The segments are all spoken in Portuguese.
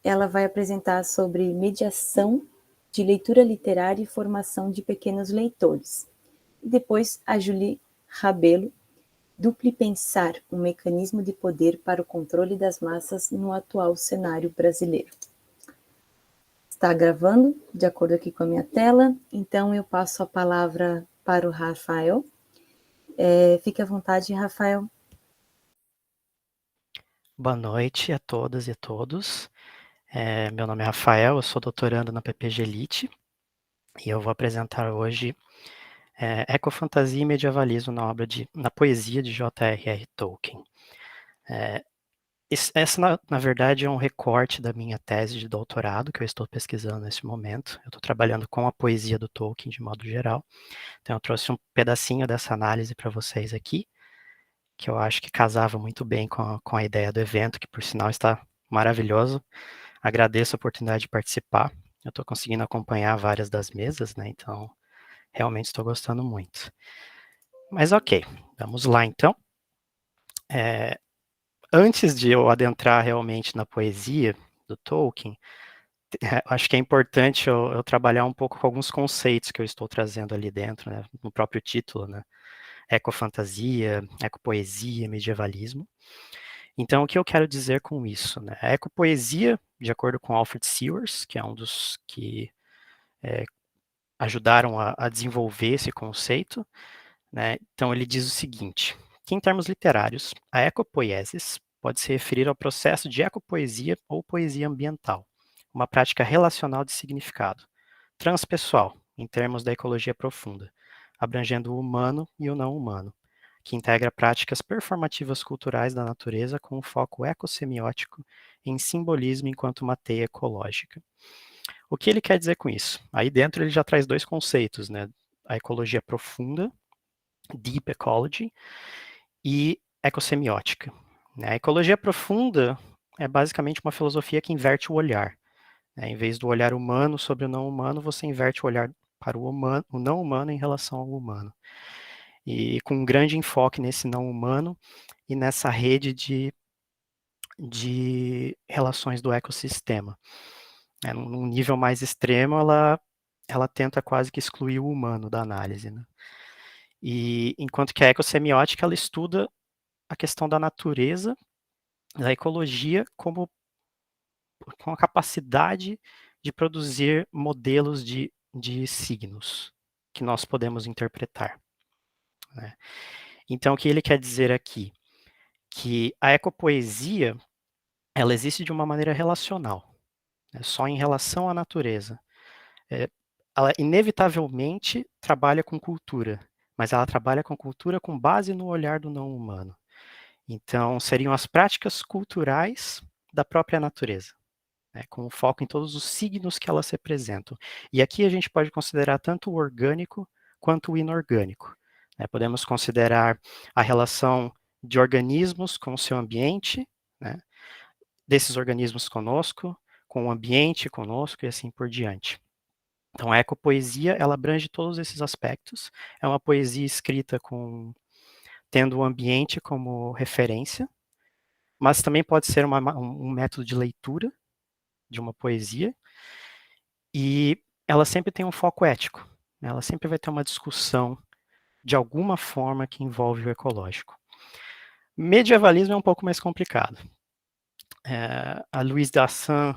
ela vai apresentar sobre mediação de leitura literária e formação de pequenos leitores. E depois a Julie Rabelo, Dupli Pensar, um mecanismo de poder para o controle das massas no atual cenário brasileiro. Está gravando, de acordo aqui com a minha tela, então eu passo a palavra para o Rafael. Fique à vontade, Rafael. Boa noite a todas e a todos. Meu nome é Rafael, eu sou doutorando na PPG Elite e eu vou apresentar hoje Ecofantasia e Medievalismo na poesia de J.R.R. Tolkien. Essa, na verdade, é um recorte da minha tese de doutorado que eu estou pesquisando nesse momento. Eu estou trabalhando com a poesia do Tolkien de modo geral, então eu trouxe um pedacinho dessa análise para vocês aqui, que eu acho que casava muito bem com a ideia do evento, que por sinal está maravilhoso. Agradeço a oportunidade de participar. Eu estou conseguindo acompanhar várias das mesas, né? Então, realmente estou gostando muito. Mas ok, vamos lá então. Antes de eu adentrar realmente na poesia do Tolkien, acho que é importante eu trabalhar um pouco com alguns conceitos que eu estou trazendo ali dentro, né? No próprio título, né? Ecofantasia, ecopoesia, medievalismo. Então, o que eu quero dizer com isso? Né? A ecopoesia, de acordo com Alfred Sewers, que é um dos que ajudaram a desenvolver esse conceito, né? Então ele diz o seguinte, que em termos literários, a ecopoiesis pode se referir ao processo de ecopoesia ou poesia ambiental, uma prática relacional de significado, transpessoal, em termos da ecologia profunda, abrangendo o humano e o não humano, que integra práticas performativas culturais da natureza com um foco ecossemiótico em simbolismo enquanto uma teia ecológica. O que ele quer dizer com isso? Aí dentro ele já traz dois conceitos, né? A ecologia profunda, deep ecology, e ecossemiótica. A ecologia profunda é basicamente uma filosofia que inverte o olhar. Em vez do olhar humano sobre o não humano, você inverte o olhar para o não humano em relação ao humano. E com um grande enfoque nesse não humano e nessa rede de relações do ecossistema. Num nível mais extremo, ela tenta quase que excluir o humano da análise. Né? E enquanto que a ecossemiótica ela estuda a questão da natureza, da ecologia, com a capacidade de produzir modelos de signos que nós podemos interpretar. Né? Então, o que ele quer dizer aqui? Que a ecopoesia ela existe de uma maneira relacional, né? Só em relação à natureza. Ela inevitavelmente trabalha com cultura, mas ela trabalha com cultura com base no olhar do não humano. Então, seriam as práticas culturais da própria natureza, né, com foco em todos os signos que elas representam. E aqui a gente pode considerar tanto o orgânico quanto o inorgânico. Né? Podemos considerar a relação de organismos com o seu ambiente, né, desses organismos conosco, com o ambiente conosco e assim por diante. Então, a ecopoesia, ela abrange todos esses aspectos. É uma poesia escrita tendo o ambiente como referência, mas também pode ser um método de leitura de uma poesia, e ela sempre tem um foco ético. Né? Ela sempre vai ter uma discussão de alguma forma que envolve o ecológico. Medievalismo é um pouco mais complicado. A Louise Dassin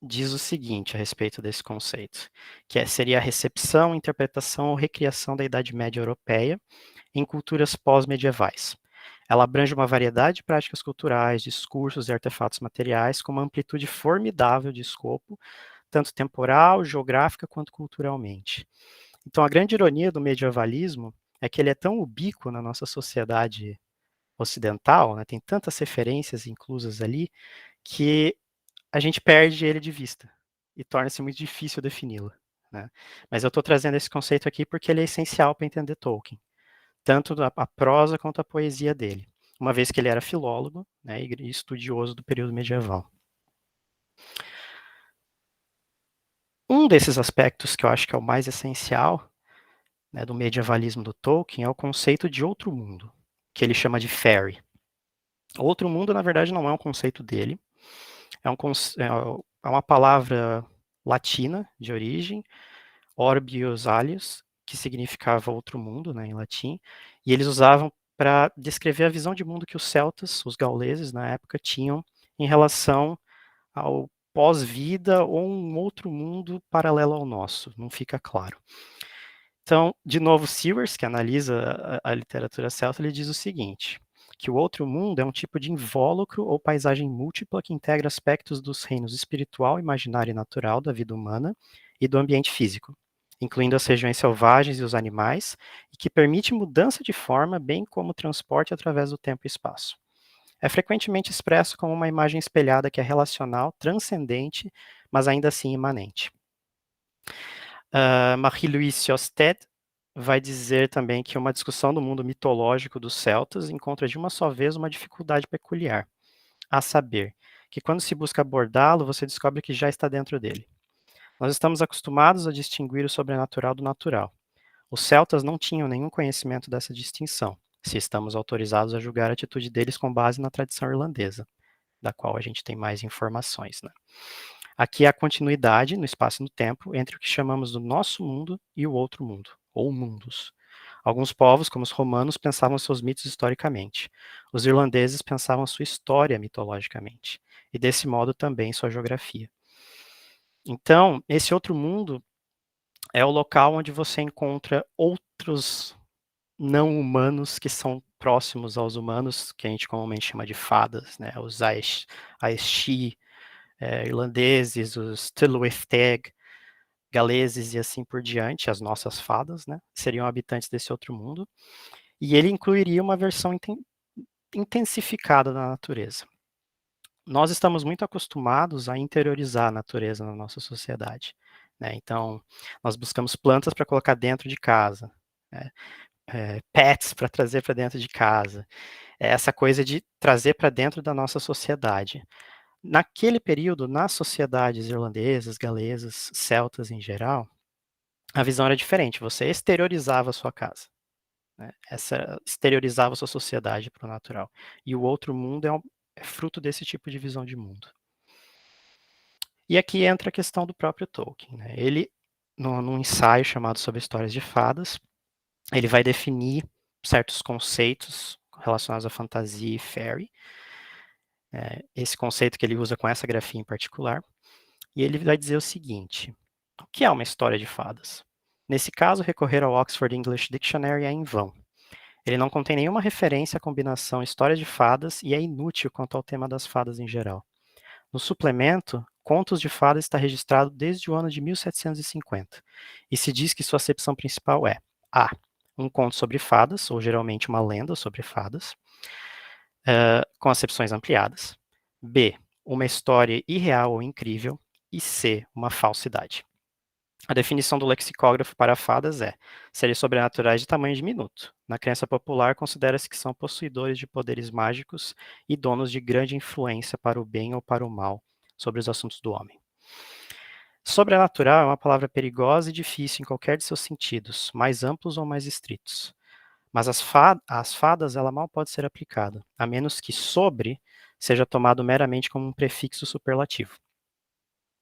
diz o seguinte a respeito desse conceito, que seria a recepção, interpretação ou recriação da Idade Média Europeia em culturas pós-medievais. Ela abrange uma variedade de práticas culturais, discursos e artefatos materiais com uma amplitude formidável de escopo, tanto temporal, geográfica quanto culturalmente. Então, a grande ironia do medievalismo é que ele é tão ubíquo na nossa sociedade ocidental, né, tem tantas referências inclusas ali, que a gente perde ele de vista e torna-se muito difícil defini-lo. Né? Mas eu estou trazendo esse conceito aqui porque ele é essencial para entender Tolkien, tanto a prosa quanto a poesia dele, uma vez que ele era filólogo, né, e estudioso do período medieval. Um desses aspectos que eu acho que é o mais essencial, né, do medievalismo do Tolkien é o conceito de outro mundo, que ele chama de fairy. Outro mundo, na verdade, não é um conceito dele, uma palavra latina de origem, orbius alius, que significava outro mundo, né, em latim, e eles usavam para descrever a visão de mundo que os celtas, os gauleses na época, tinham em relação ao pós-vida ou um outro mundo paralelo ao nosso, não fica claro. Então, de novo, Sewers, que analisa a literatura celta, ele diz o seguinte, que o outro mundo é um tipo de invólucro ou paisagem múltipla que integra aspectos dos reinos espiritual, imaginário e natural da vida humana e do ambiente físico, incluindo as regiões selvagens e os animais, e que permite mudança de forma, bem como transporte através do tempo e espaço. É frequentemente expresso como uma imagem espelhada que é relacional, transcendente, mas ainda assim imanente. Marie-Louise Siosted vai dizer também que uma discussão do mundo mitológico dos celtas encontra de uma só vez uma dificuldade peculiar, a saber, que quando se busca abordá-lo, você descobre que já está dentro dele. Nós estamos acostumados a distinguir o sobrenatural do natural. Os celtas não tinham nenhum conhecimento dessa distinção, se estamos autorizados a julgar a atitude deles com base na tradição irlandesa, da qual a gente tem mais informações, né? Aqui há continuidade no espaço e no tempo entre o que chamamos do nosso mundo e o outro mundo, ou mundos. Alguns povos, como os romanos, pensavam seus mitos historicamente. Os irlandeses pensavam sua história mitologicamente, e desse modo também sua geografia. Então, esse outro mundo é o local onde você encontra outros não humanos que são próximos aos humanos, que a gente comumente chama de fadas, né? Os Aeschi, irlandeses, os Tylwyth-Teg, galeses e assim por diante, as nossas fadas, né, seriam habitantes desse outro mundo, e ele incluiria uma versão intensificada da natureza. Nós estamos muito acostumados a interiorizar a natureza na nossa sociedade, né, então nós buscamos plantas para colocar dentro de casa, né, pets para trazer para dentro de casa, essa coisa de trazer para dentro da nossa sociedade. Naquele período, nas sociedades irlandesas, galesas, celtas em geral, a visão era diferente. Você exteriorizava a sua casa, né? Exteriorizava a sua sociedade para o natural. E o outro mundo é fruto desse tipo de visão de mundo. E aqui entra a questão do próprio Tolkien, né? Ele, num ensaio chamado Sobre Histórias de Fadas, ele vai definir certos conceitos relacionados à fantasia e fairy, esse conceito que ele usa com essa grafia em particular, e ele vai dizer o seguinte: o que é uma história de fadas? Nesse caso, recorrer ao Oxford English Dictionary é em vão. Ele não contém nenhuma referência à combinação história de fadas e é inútil quanto ao tema das fadas em geral. No suplemento, Contos de Fadas está registrado desde o ano de 1750 e se diz que sua acepção principal é a. Um conto sobre fadas, ou geralmente uma lenda sobre fadas, com acepções ampliadas. B. Uma história irreal ou incrível. E C. Uma falsidade. A definição do lexicógrafo para fadas é seres sobrenaturais de tamanho diminuto. Na crença popular, considera-se que são possuidores de poderes mágicos e donos de grande influência para o bem ou para o mal sobre os assuntos do homem. Sobrenatural é uma palavra perigosa e difícil em qualquer de seus sentidos, mais amplos ou mais estritos. Mas as fadas, ela mal pode ser aplicada, a menos que sobre seja tomado meramente como um prefixo superlativo.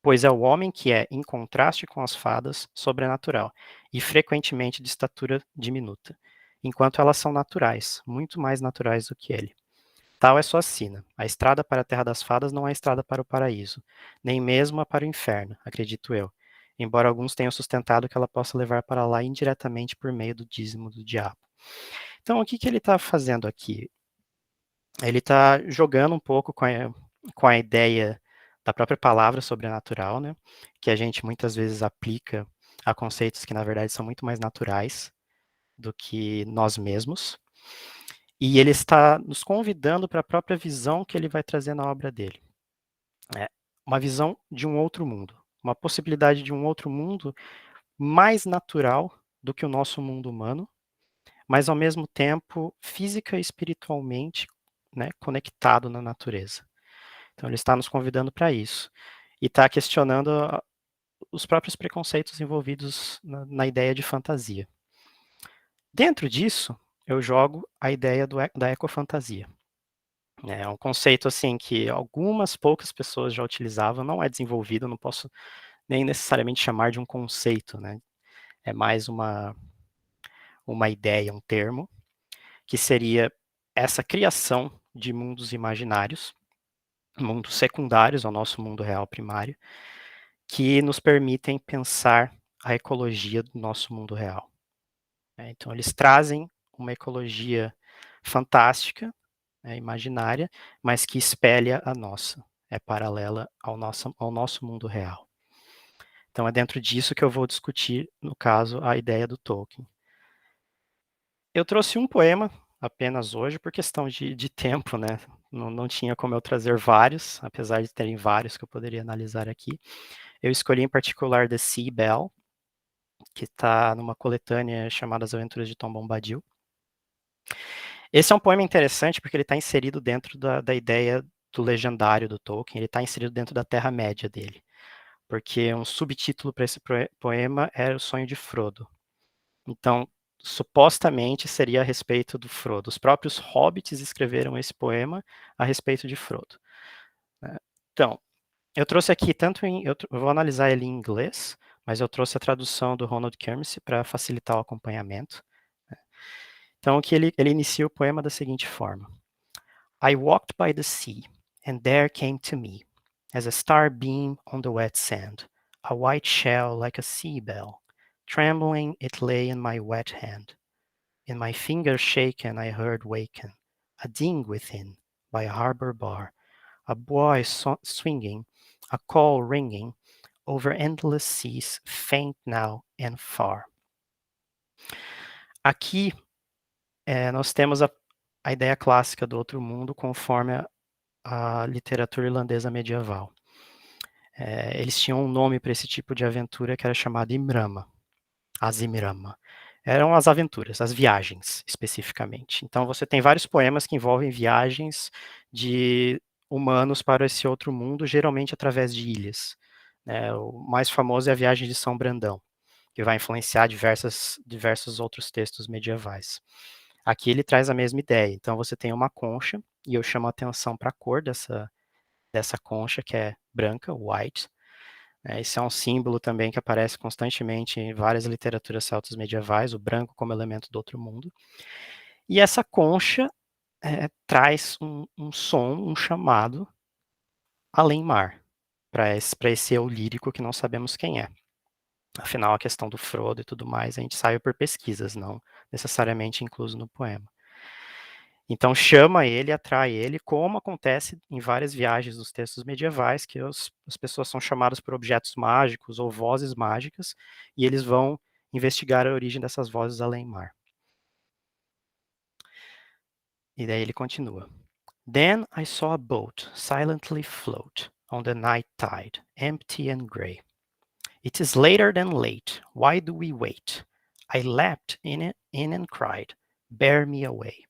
Pois é o homem que é, em contraste com as fadas, sobrenatural, e frequentemente de estatura diminuta, enquanto elas são naturais, muito mais naturais do que ele. Tal é sua sina. A estrada para a terra das fadas não é a estrada para o paraíso, nem mesmo a para o inferno, acredito eu, embora alguns tenham sustentado que ela possa levar para lá indiretamente por meio do dízimo do diabo. Então, o que ele está fazendo aqui? Ele está jogando um pouco com a ideia da própria palavra sobrenatural, né? Que a gente muitas vezes aplica a conceitos que, na verdade, são muito mais naturais do que nós mesmos. E ele está nos convidando para a própria visão que ele vai trazer na obra dele. Uma visão de um outro mundo. Uma possibilidade de um outro mundo mais natural do que o nosso mundo humano, mas ao mesmo tempo física e espiritualmente, né, conectado na natureza. Então ele está nos convidando para isso e está questionando os próprios preconceitos envolvidos na ideia de fantasia. Dentro disso, eu jogo a ideia da ecofantasia. É um conceito assim que algumas poucas pessoas já utilizavam, não é desenvolvido, não posso nem necessariamente chamar de um conceito, né? É mais uma ideia, um termo, que seria essa criação de mundos imaginários, mundos secundários ao nosso mundo real primário, que nos permitem pensar a ecologia do nosso mundo real. Então, eles trazem uma ecologia fantástica, imaginária, mas que espelha a nossa, é paralela ao nosso mundo real. Então, é dentro disso que eu vou discutir, no caso, a ideia do Tolkien. Eu trouxe um poema apenas hoje por questão de tempo, né? Não tinha como eu trazer vários, apesar de terem vários que eu poderia analisar aqui. Eu escolhi em particular The Sea Bell, que está numa coletânea chamada As Aventuras de Tom Bombadil. Esse é um poema interessante porque ele está inserido dentro da ideia do legendário do Tolkien, ele está inserido dentro da Terra-média dele, porque um subtítulo para esse poema era O Sonho de Frodo. Então, supostamente seria a respeito do Frodo. Os próprios hobbits escreveram esse poema a respeito de Frodo. Então, eu trouxe aqui eu vou analisar ele em inglês, mas eu trouxe a tradução do Ronald Kermesse para facilitar o acompanhamento. Então, que ele inicia o poema da seguinte forma: I walked by the sea, and there came to me, as a star beam on the wet sand, a white shell like a sea bell. Trembling it lay in my wet hand. In my fingers shaken I heard waken, a ding within, by a harbor bar, a buoy swinging, a call ringing, over endless seas, faint now and far. Aqui nós temos a ideia clássica do outro mundo conforme a literatura irlandesa medieval. Eles tinham um nome para esse tipo de aventura que era chamado Imrama, as Imrama. Eram as aventuras, as viagens, especificamente. Então, você tem vários poemas que envolvem viagens de humanos para esse outro mundo, geralmente através de ilhas. O mais famoso é a Viagem de São Brandão, que vai influenciar diversos outros textos medievais. Aqui ele traz a mesma ideia. Então, você tem uma concha, e eu chamo a atenção para a cor dessa concha, que é branca, white. Esse é um símbolo também que aparece constantemente em várias literaturas celtas medievais, o branco como elemento do outro mundo. E essa concha traz um som, um chamado além-mar, para esse eu lírico que não sabemos quem é. Afinal, a questão do Frodo e tudo mais, a gente sabe por pesquisas, não necessariamente incluso no poema. Então chama ele, atrai ele, como acontece em várias viagens dos textos medievais, que as pessoas são chamadas por objetos mágicos ou vozes mágicas, e eles vão investigar a origem dessas vozes além-mar. E daí ele continua. Then I saw a boat silently float on the night tide, empty and grey. It is later than late, why do we wait? I leapt in and cried, bear me away.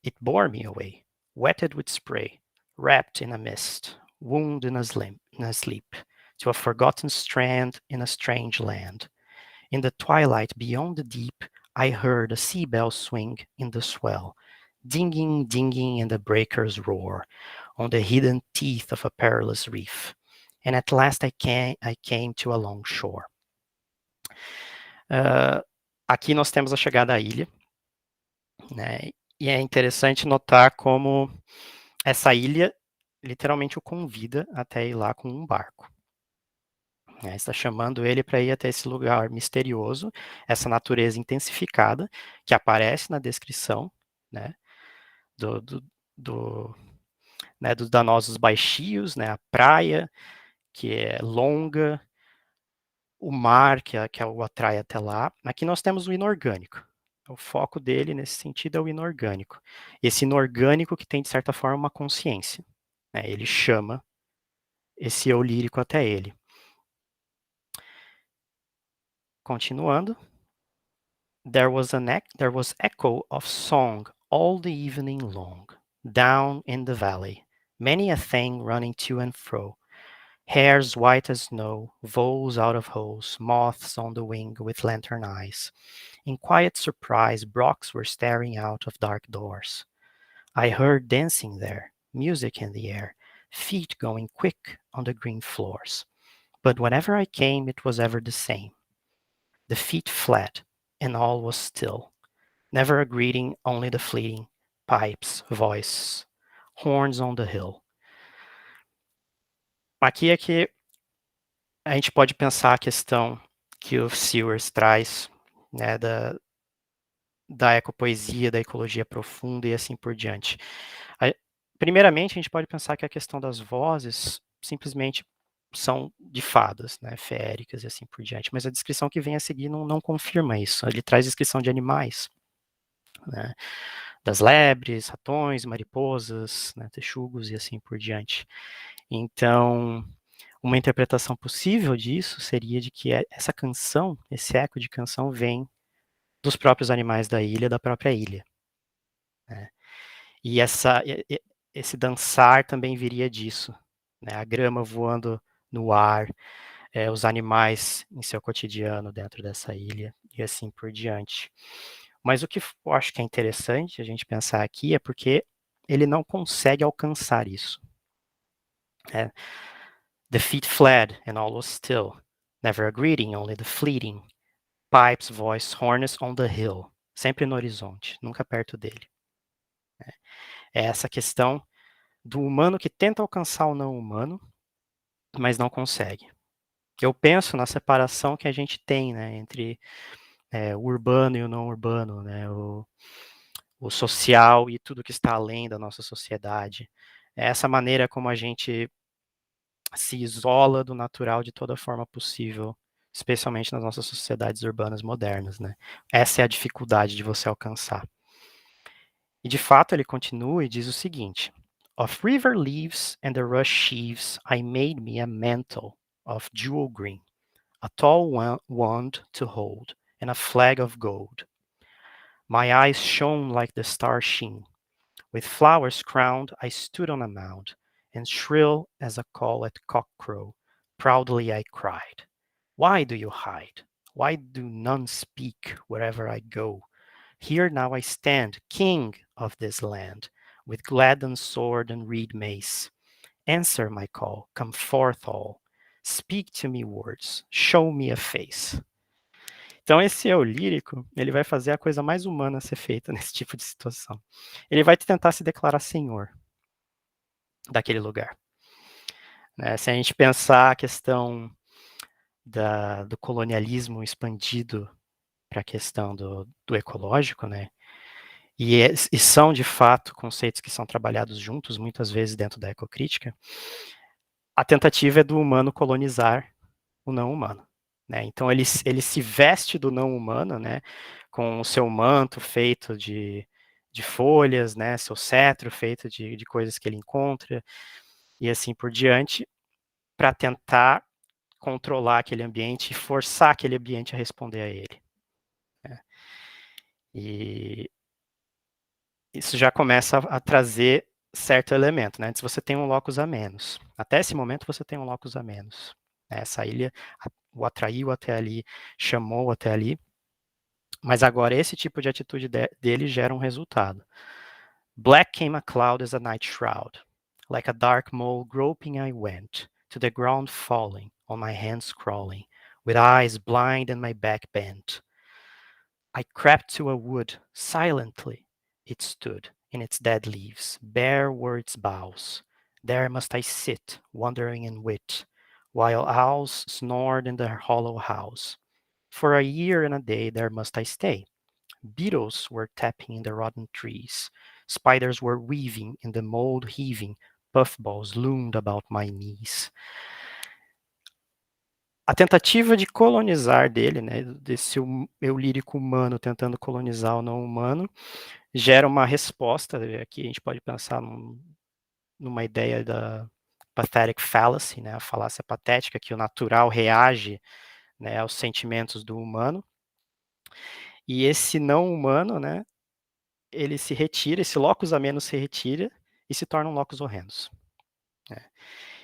It bore me away, wetted with spray, wrapped in a mist, wound in a sleep, to a forgotten strand in a strange land. In the twilight beyond the deep, I heard a sea bell swing in the swell, dinging, dinging in the breaker's roar, on the hidden teeth of a perilous reef. And at last I came to a long shore. Aqui nós temos a chegada à ilha, né? E é interessante notar como essa ilha literalmente o convida até ir lá com um barco. Está chamando ele para ir até esse lugar misterioso, essa natureza intensificada, que aparece na descrição, né, dos danosos baixios, né, a praia, que é longa, o mar, que o atrai até lá. Aqui nós temos o inorgânico. O foco dele, nesse sentido, é o inorgânico. Esse inorgânico que tem, de certa forma, uma consciência. Ele chama esse eu lírico até ele. Continuando. There was echo of song all the evening long, down in the valley, many a thing running to and fro, hares white as snow, voles out of holes, moths on the wing with lantern eyes. In quiet surprise, brocks were staring out of dark doors. I heard dancing there, music in the air, feet going quick on the green floors. But whenever I came, it was ever the same. The feet fled, and all was still. Never a greeting, only the fleeting pipes, voice, horns on the hill. Aqui é que a gente pode pensar a questão que o Sewers traz, né, da ecopoesia, da ecologia profunda e assim por diante. Primeiramente, a gente pode pensar que a questão das vozes simplesmente são de fadas, né, feéricas e assim por diante, mas a descrição que vem a seguir não confirma isso. Ele traz descrição de animais, né, das lebres, ratões, mariposas, né, texugos e assim por diante. Então, uma interpretação possível disso seria de que essa canção, esse eco de canção, vem dos próprios animais da ilha, da própria ilha. Né? E esse dançar também viria disso. Né? A grama voando no ar, os animais em seu cotidiano dentro dessa ilha, e assim por diante. Mas o que eu acho que é interessante a gente pensar aqui é porque ele não consegue alcançar isso. Né? The feet fled, and all was still. Never a greeting, only the fleeting. Pipes, voice, horns on the hill. Sempre no horizonte, nunca perto dele. É essa questão do humano que tenta alcançar o não humano, mas não consegue. Eu penso na separação que a gente tem, né, entre o urbano e o não urbano, né, o social e tudo que está além da nossa sociedade. É essa maneira como a gente se isola do natural de toda forma possível, especialmente nas nossas sociedades urbanas modernas, né? Essa é a dificuldade de você alcançar. E de fato ele continua e diz o seguinte: Of river leaves and the rush sheaves I made me a mantle of jewel green, a tall wand to hold, and a flag of gold. My eyes shone like the star sheen. With flowers crowned, I stood on a mound, and shrill as a call at cockcrow, proudly I cried, Why do you hide? Why do none speak wherever I go? Here now I stand, king of this land, with gladden sword and reed mace. Answer my call, come forth all. Speak to me words, show me a face. Então esse eu lírico, ele vai fazer a coisa mais humana a ser feita nesse tipo de situação. Ele vai tentar se declarar senhor daquele lugar. Né? Se a gente pensar a questão do colonialismo expandido para a questão do ecológico, né? E são, de fato, conceitos que são trabalhados juntos, muitas vezes dentro da ecocrítica, a tentativa é do humano colonizar o não humano. Né? Então, ele se veste do não humano, né? Com o seu manto feito de folhas, né? Seu cetro feito de coisas que ele encontra, e assim por diante, para tentar controlar aquele ambiente e forçar aquele ambiente a responder a ele. Né? E isso já começa a trazer certo elemento, né? Antes você tem um locus a menos. Até esse momento você tem um locus a menos. Essa ilha o atraiu até ali, chamou até ali, mas agora esse tipo de atitude dele gera um resultado. Black came a cloud as a night shroud. Like a dark mole groping I went, to the ground falling, on my hands crawling, with eyes blind and my back bent. I crept to a wood, silently it stood, in its dead leaves, bare were its boughs. There must I sit, wondering in wit, while owls snored in their hollow house. For a year and a day there must I stay. Beetles were tapping in the rotten trees. Spiders were weaving in the mold heaving. Puffballs loomed about my knees. A tentativa de colonizar dele, né, desse eu lírico humano tentando colonizar o não humano, gera uma resposta. Aqui a gente pode pensar numa ideia da pathetic fallacy, né, a falácia patética, que o natural reage, né, aos sentimentos do humano. E esse não humano, né, ele se retira, esse locus a menos se retira e se torna um locus horrendus. Né?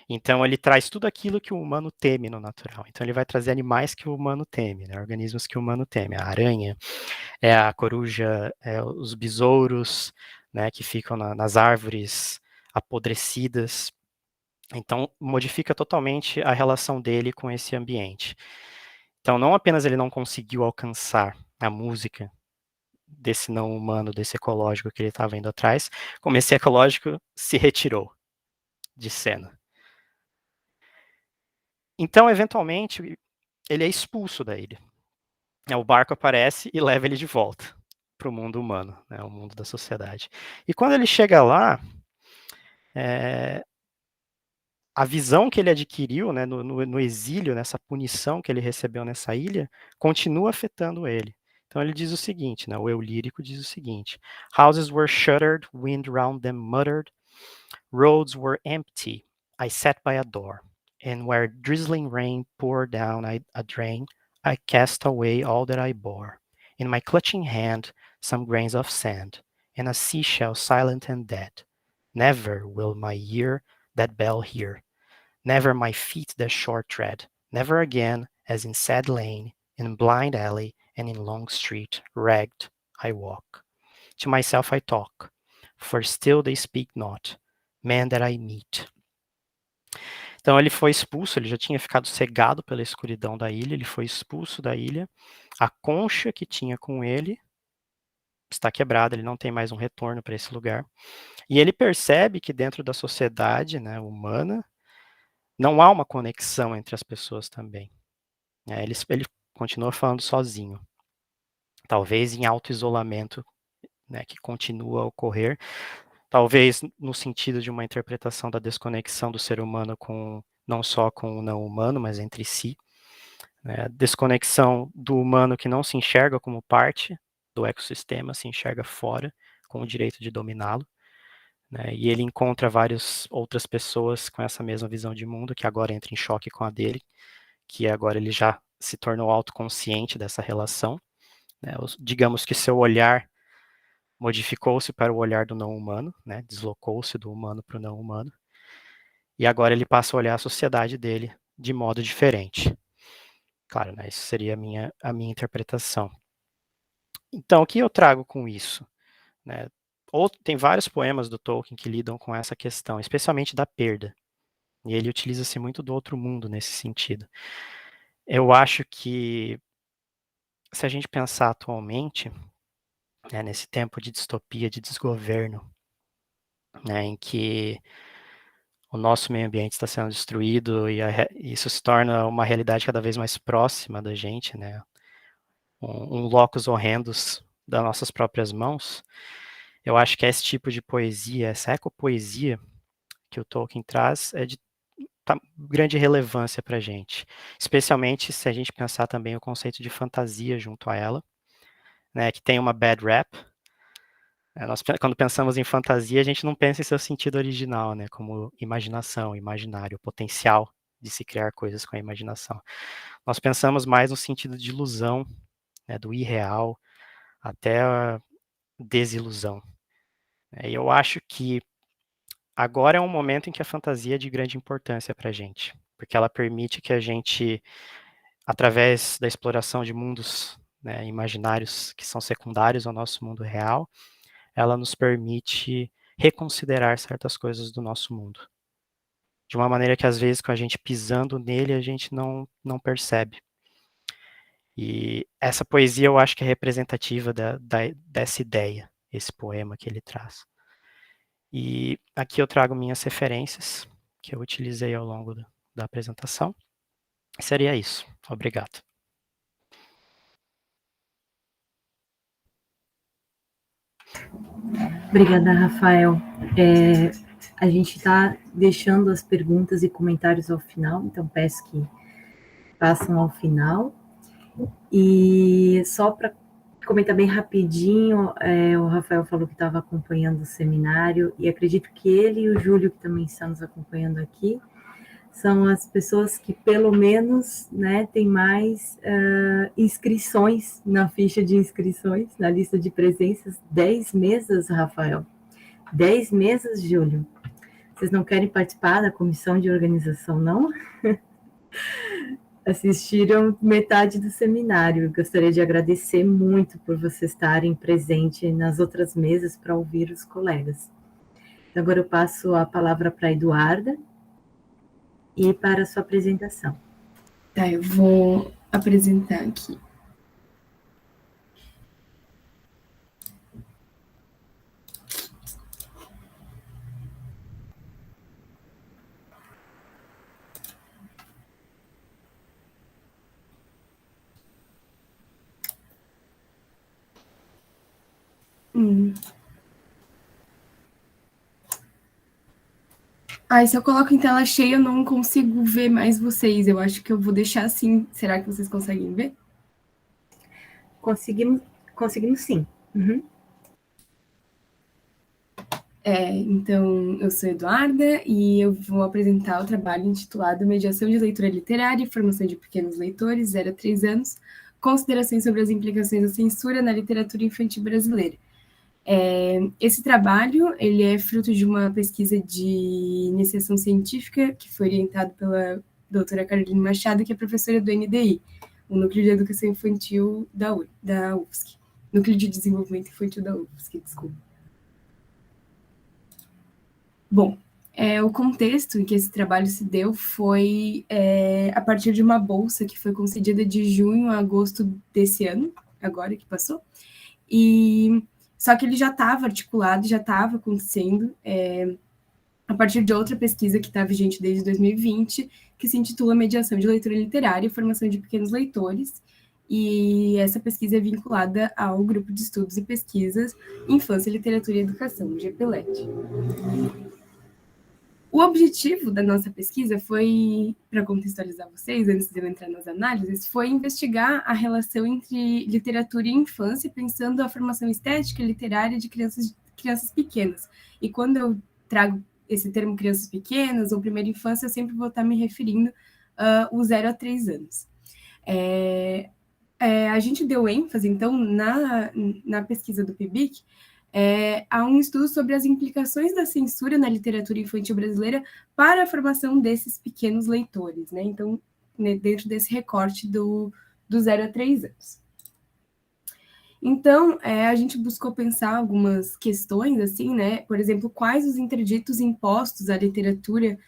Então ele traz tudo aquilo que o humano teme no natural. Então ele vai trazer animais que o humano teme, né? Organismos que o humano teme. A aranha, a coruja, os besouros, né, que ficam nas árvores apodrecidas. Então, modifica totalmente a relação dele com esse ambiente. Então, não apenas ele não conseguiu alcançar a música desse não humano, desse ecológico que ele estava indo atrás, como esse ecológico se retirou de cena. Então, eventualmente, ele é expulso da ilha. O barco aparece e leva ele de volta para o mundo humano, né, o mundo da sociedade. E quando ele chega lá, a visão que ele adquiriu, né, no exílio, nessa punição que ele recebeu nessa ilha, continua afetando ele. Então ele diz o seguinte, né, o eu lírico diz o seguinte: Houses were shuttered, wind round them muttered, roads were empty, I sat by a door, and where drizzling rain poured down a drain, I cast away all that I bore. In my clutching hand some grains of sand, and a seashell silent and dead. Never will my ear that bell hear, never my feet that shore tread, never again, as in sad lane, in blind alley, and in long street, ragged, I walk. To myself I talk, for still they speak not, man that I meet. Então ele foi expulso, ele já tinha ficado cegado pela escuridão da ilha, ele foi expulso da ilha, a concha que tinha com ele está quebrada, ele não tem mais um retorno para esse lugar, e ele percebe que dentro da sociedade, né, humana, não há uma conexão entre as pessoas também. Ele continua falando sozinho, talvez em auto-isolamento, né, que continua a ocorrer, talvez no sentido de uma interpretação da desconexão do ser humano com não só com o não humano, mas entre si, né, desconexão do humano que não se enxerga como parte do ecossistema, se enxerga fora, com o direito de dominá-lo, né, e ele encontra várias outras pessoas com essa mesma visão de mundo, que agora entra em choque com a dele, que agora ele já se tornou autoconsciente dessa relação, né, digamos que seu olhar modificou-se para o olhar do não humano, né, deslocou-se do humano para o não humano, e agora ele passa a olhar a sociedade dele de modo diferente. Claro, né, isso seria a minha interpretação. Então, o que eu trago com isso? Né? Tem vários poemas do Tolkien que lidam com essa questão, especialmente da perda, e ele utiliza-se muito do outro mundo nesse sentido. Eu acho que, se a gente pensar atualmente, né, nesse tempo de distopia, de desgoverno, né, em que o nosso meio ambiente está sendo destruído e isso se torna uma realidade cada vez mais próxima da gente, né, um locus horrendus das nossas próprias mãos, eu acho que esse tipo de poesia, essa ecopoesia que o Tolkien traz é de grande relevância para a gente, especialmente se a gente pensar também o conceito de fantasia junto a ela, né, que tem uma bad rap. Nós, quando pensamos em fantasia, a gente não pensa em seu sentido original, né, como imaginação, imaginário, potencial de se criar coisas com a imaginação. Nós pensamos mais no sentido de ilusão, né, do irreal, até a desilusão. E eu acho que agora é um momento em que a fantasia é de grande importância para a gente, porque ela permite que a gente, através da exploração de mundos, né, imaginários que são secundários ao nosso mundo real, ela nos permite reconsiderar certas coisas do nosso mundo. De uma maneira que, às vezes, com a gente pisando nele, a gente não percebe. E essa poesia eu acho que é representativa dessa ideia, esse poema que ele traz. E aqui eu trago minhas referências, que eu utilizei ao longo da apresentação. Seria isso. Obrigado. Obrigada, Rafael. A gente está deixando as perguntas e comentários ao final, então peço que passem ao final. E só para comentar bem rapidinho, o Rafael falou que estava acompanhando o seminário, e acredito que ele e o Júlio, que também estão nos acompanhando aqui, são as pessoas que, pelo menos, né, tem mais inscrições na ficha de inscrições, na lista de presenças. 10 mesas, Rafael. 10 mesas, Júlio. Vocês não querem participar da comissão de organização, não? assistiram metade do seminário. Eu gostaria de agradecer muito por vocês estarem presentes nas outras mesas para ouvir os colegas. Então, agora eu passo a palavra para a Eduarda e para a sua apresentação. Tá, eu vou apresentar aqui. Se eu coloco em tela cheia, eu não consigo ver mais vocês. Eu acho que eu vou deixar assim. Será que vocês conseguem ver? Conseguimos sim. Uhum. Então, eu sou Eduarda e eu vou apresentar o trabalho intitulado Mediação de Leitura Literária e Formação de Pequenos Leitores, 0 a 3 anos, considerações sobre as implicações da censura na literatura infantil brasileira. Esse trabalho ele é fruto de uma pesquisa de iniciação científica que foi orientado pela doutora Carolina Machado, que é professora do NDI, o Núcleo de Educação Infantil da UFSC. Núcleo de Desenvolvimento Infantil da UFSC, desculpa. Bom, o contexto em que esse trabalho se deu foi a partir de uma bolsa que foi concedida de junho a agosto desse ano, agora que passou, e só que ele já estava articulado, já estava acontecendo a partir de outra pesquisa que está vigente desde 2020, que se intitula Mediação de Leitura Literária e Formação de Pequenos Leitores, e essa pesquisa é vinculada ao Grupo de Estudos e Pesquisas Infância, Literatura e Educação, GPLET. O objetivo da nossa pesquisa foi, para contextualizar vocês, antes de eu entrar nas análises, foi investigar a relação entre literatura e infância, pensando a formação estética e literária de crianças pequenas. E quando eu trago esse termo crianças pequenas ou primeira infância, eu sempre vou estar me referindo aos 0 a 3 anos. A gente deu ênfase, então, na pesquisa do PIBIC, há um estudo sobre as implicações da censura na literatura infantil brasileira para a formação desses pequenos leitores, né? Então, dentro desse recorte do 0 a 3 anos. Então, a gente buscou pensar algumas questões, assim, né? Por exemplo, quais os interditos impostos à literatura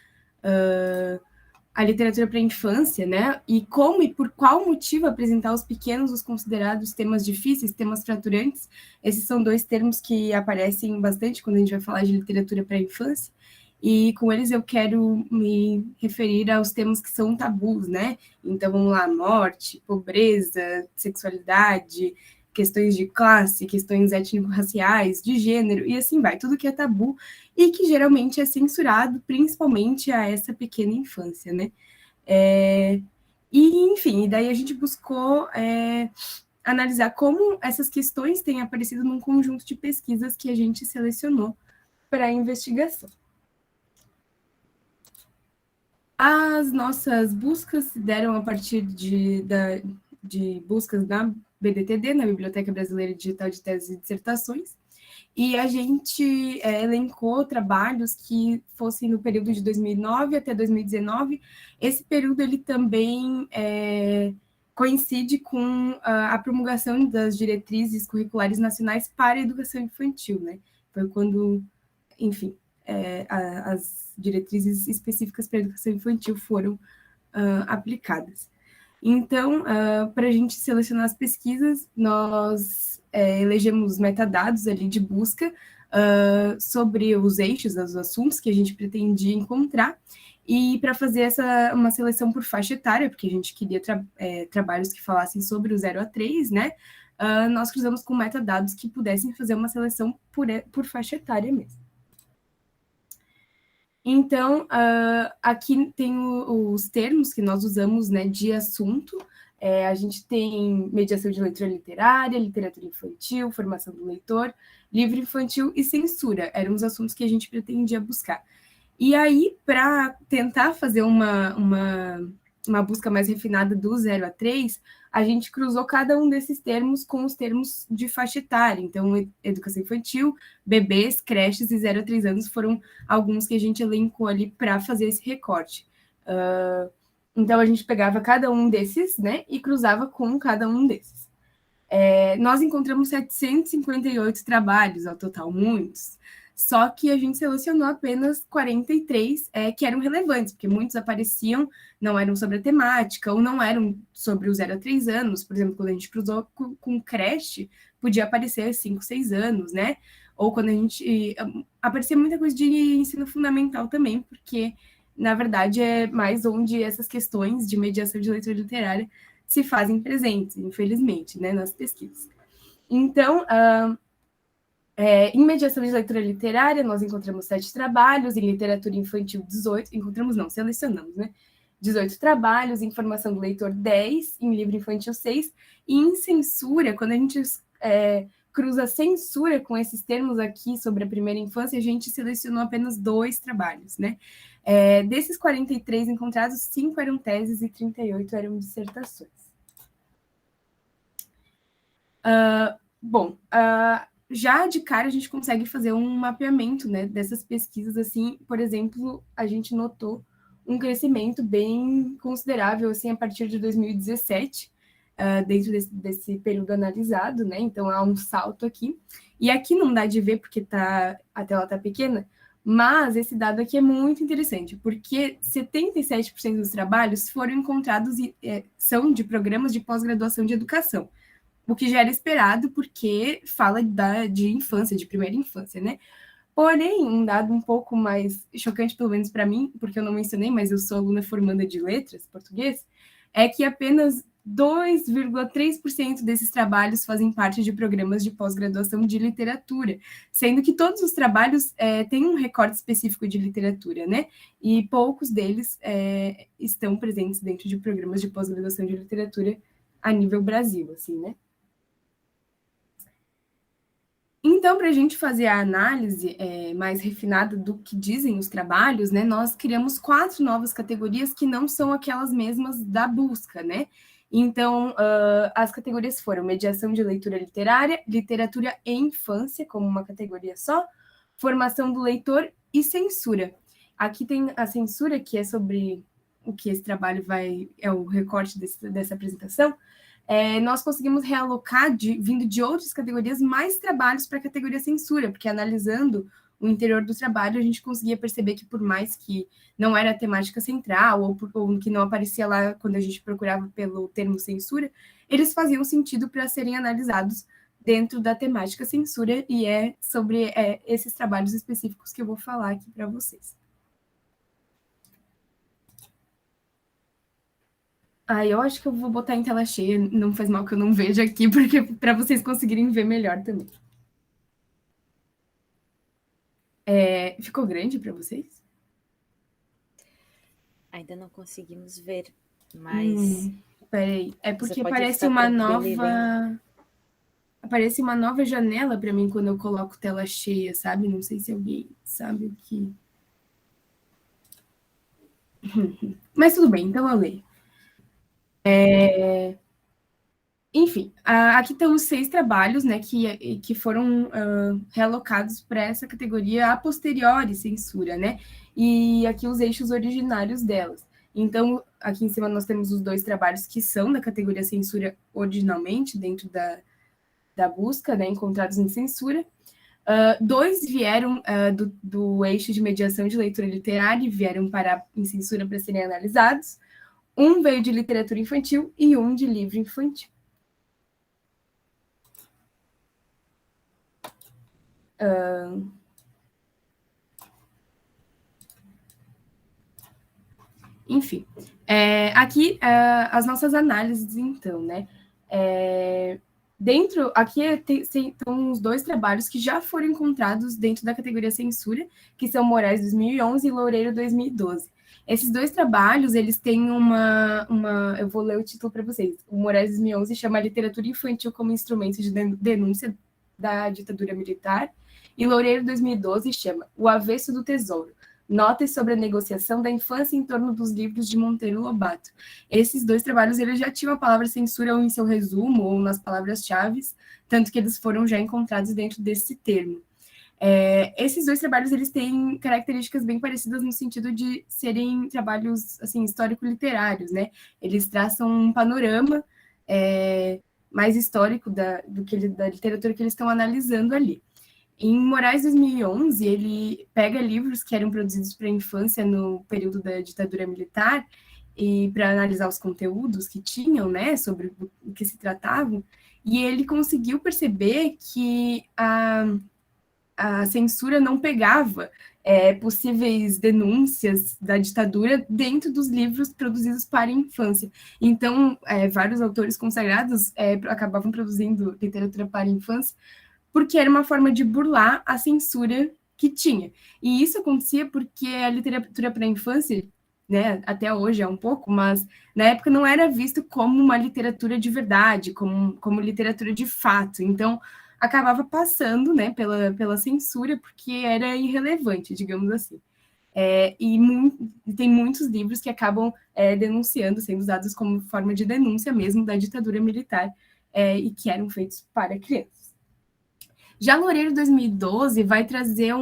para a infância, né? E como e por qual motivo apresentar aos pequenos os considerados temas difíceis, temas fraturantes. Esses são dois termos que aparecem bastante quando a gente vai falar de literatura para a infância. E com eles eu quero me referir aos temas que são tabus, né? Então, vamos lá, morte, pobreza, sexualidade, questões de classe, questões étnico-raciais, de gênero, e assim vai, tudo que é tabu e que geralmente é censurado, principalmente a essa pequena infância, né? Enfim, daí a gente buscou analisar como essas questões têm aparecido num conjunto de pesquisas que a gente selecionou para a investigação. As nossas buscas se deram a partir de buscas na BDTD, na Biblioteca Brasileira Digital de Teses e Dissertações, e a gente elencou trabalhos que fossem no período de 2009 até 2019. Esse período ele também coincide com a promulgação das diretrizes curriculares nacionais para a educação infantil, né? Foi quando, enfim, as diretrizes específicas para a educação infantil foram aplicadas. Então, para a gente selecionar as pesquisas, nós elegemos metadados ali de busca sobre os eixos, os assuntos que a gente pretendia encontrar, e para fazer uma seleção por faixa etária, porque a gente queria trabalhos que falassem sobre o 0 a 3, né? Nós cruzamos com metadados que pudessem fazer uma seleção por faixa etária mesmo. Então, aqui tem os termos que nós usamos, né, de assunto. A gente tem mediação de leitura literária, literatura infantil, formação do leitor, livro infantil e censura. Eram os assuntos que a gente pretendia buscar. E aí, para tentar fazer uma busca mais refinada do 0 a 3, a gente cruzou cada um desses termos com os termos de faixa etária. Então, educação infantil, bebês, creches e 0 a 3 anos foram alguns que a gente elencou ali para fazer esse recorte. Então, a gente pegava cada um desses, né, e cruzava com cada um desses. Nós encontramos 758 trabalhos ao total, muitos. Só que a gente selecionou apenas 43 que eram relevantes, porque muitos apareciam, não eram sobre a temática, ou não eram sobre o 0 a 3 anos. Por exemplo, quando a gente cruzou com creche, podia aparecer 5, 6 anos, né? Ou quando a gente... aparecia muita coisa de ensino fundamental também, porque, na verdade, é mais onde essas questões de mediação de leitura literária se fazem presentes, infelizmente, né, nas pesquisas. Então, em mediação de leitura literária, nós encontramos 7 trabalhos, em literatura infantil, 18, selecionamos, né? 18 trabalhos, em formação do leitor, 10, em livro infantil, 6, e em censura, quando a gente cruza censura com esses termos aqui sobre a primeira infância, a gente selecionou apenas 2 trabalhos, né? Desses 43 encontrados, 5 eram teses e 38 eram dissertações. Já de cara a gente consegue fazer um mapeamento, né, dessas pesquisas, assim, por exemplo, a gente notou um crescimento bem considerável, assim, a partir de 2017, dentro desse período analisado, né, então há um salto aqui, e aqui não dá de ver porque a tela está pequena, mas esse dado aqui é muito interessante, porque 77% dos trabalhos foram encontrados são de programas de pós-graduação de educação, o que já era esperado, porque fala de infância, de primeira infância, né? Porém, um dado um pouco mais chocante, pelo menos para mim, porque eu não mencionei, mas eu sou aluna formanda de letras, português, é que apenas 2,3% desses trabalhos fazem parte de programas de pós-graduação de literatura, sendo que todos os trabalhos têm um recorte específico de literatura, né? E poucos deles estão presentes dentro de programas de pós-graduação de literatura a nível Brasil, assim, né? Então, para a gente fazer a análise mais refinada do que dizem os trabalhos, né, nós criamos 4 novas categorias que não são aquelas mesmas da busca, né? Então, as categorias foram mediação de leitura literária, literatura e infância, como uma categoria só, formação do leitor e censura. Aqui tem a censura, que é sobre o que esse trabalho é o recorte dessa apresentação. Nós conseguimos realocar, vindo de outras categorias, mais trabalhos para a categoria censura, porque analisando o interior do trabalho, a gente conseguia perceber que, por mais que não era a temática central, ou que não aparecia lá quando a gente procurava pelo termo censura, eles faziam sentido para serem analisados dentro da temática censura, e é sobre esses trabalhos específicos que eu vou falar aqui para vocês. Eu acho que eu vou botar em tela cheia, não faz mal que eu não veja aqui, porque para vocês conseguirem ver melhor também. Ficou grande para vocês? Ainda não conseguimos ver, mas... Peraí, é porque aparece uma nova janela para mim quando eu coloco tela cheia, sabe? Não sei se alguém sabe o que... Mas tudo bem, então eu leio. Enfim, aqui estão os 6 trabalhos, né, que foram realocados para essa categoria a posteriori censura, né, e aqui os eixos originários delas. Então, aqui em cima nós temos os 2 trabalhos que são da categoria censura originalmente, dentro da busca, né, encontrados em censura. 2 vieram do eixo de mediação de leitura literária e vieram em censura para serem analisados. Um veio de literatura infantil e um de livro infantil. Enfim, aqui as nossas análises, então, né? Aqui estão os 2 trabalhos que já foram encontrados dentro da categoria censura, que são Moraes 2011 e Loureiro 2012. Esses 2 trabalhos, eles têm eu vou ler o título para vocês. O Moraes 2011 chama Literatura Infantil como Instrumento de Denúncia da Ditadura Militar, e Loureiro 2012 chama O Avesso do Tesouro, Notas sobre a negociação da infância em torno dos livros de Monteiro Lobato. Esses 2 trabalhos, eles já tinham a palavra censura ou em seu resumo, ou nas palavras-chave, tanto que eles foram já encontrados dentro desse termo. Esses dois trabalhos eles têm características bem parecidas no sentido de serem trabalhos assim, histórico-literários, né? Eles traçam um panorama mais histórico da literatura que eles estão analisando ali. Em Moraes 2011, ele pega livros que eram produzidos para a infância no período da ditadura militar e para analisar os conteúdos que tinham, né, sobre o que se tratavam, e ele conseguiu perceber que a censura não pegava possíveis denúncias da ditadura dentro dos livros produzidos para a infância. Então, vários autores consagrados acabavam produzindo literatura para a infância porque era uma forma de burlar a censura que tinha. E isso acontecia porque a literatura para a infância, né, até hoje é um pouco, mas na época não era visto como uma literatura de verdade, como literatura de fato. Então, acabava passando, né, pela censura, porque era irrelevante, digamos assim. E tem muitos livros que acabam denunciando, sendo usados como forma de denúncia mesmo da ditadura militar, e que eram feitos para crianças. Já Loureiro 2012 vai trazer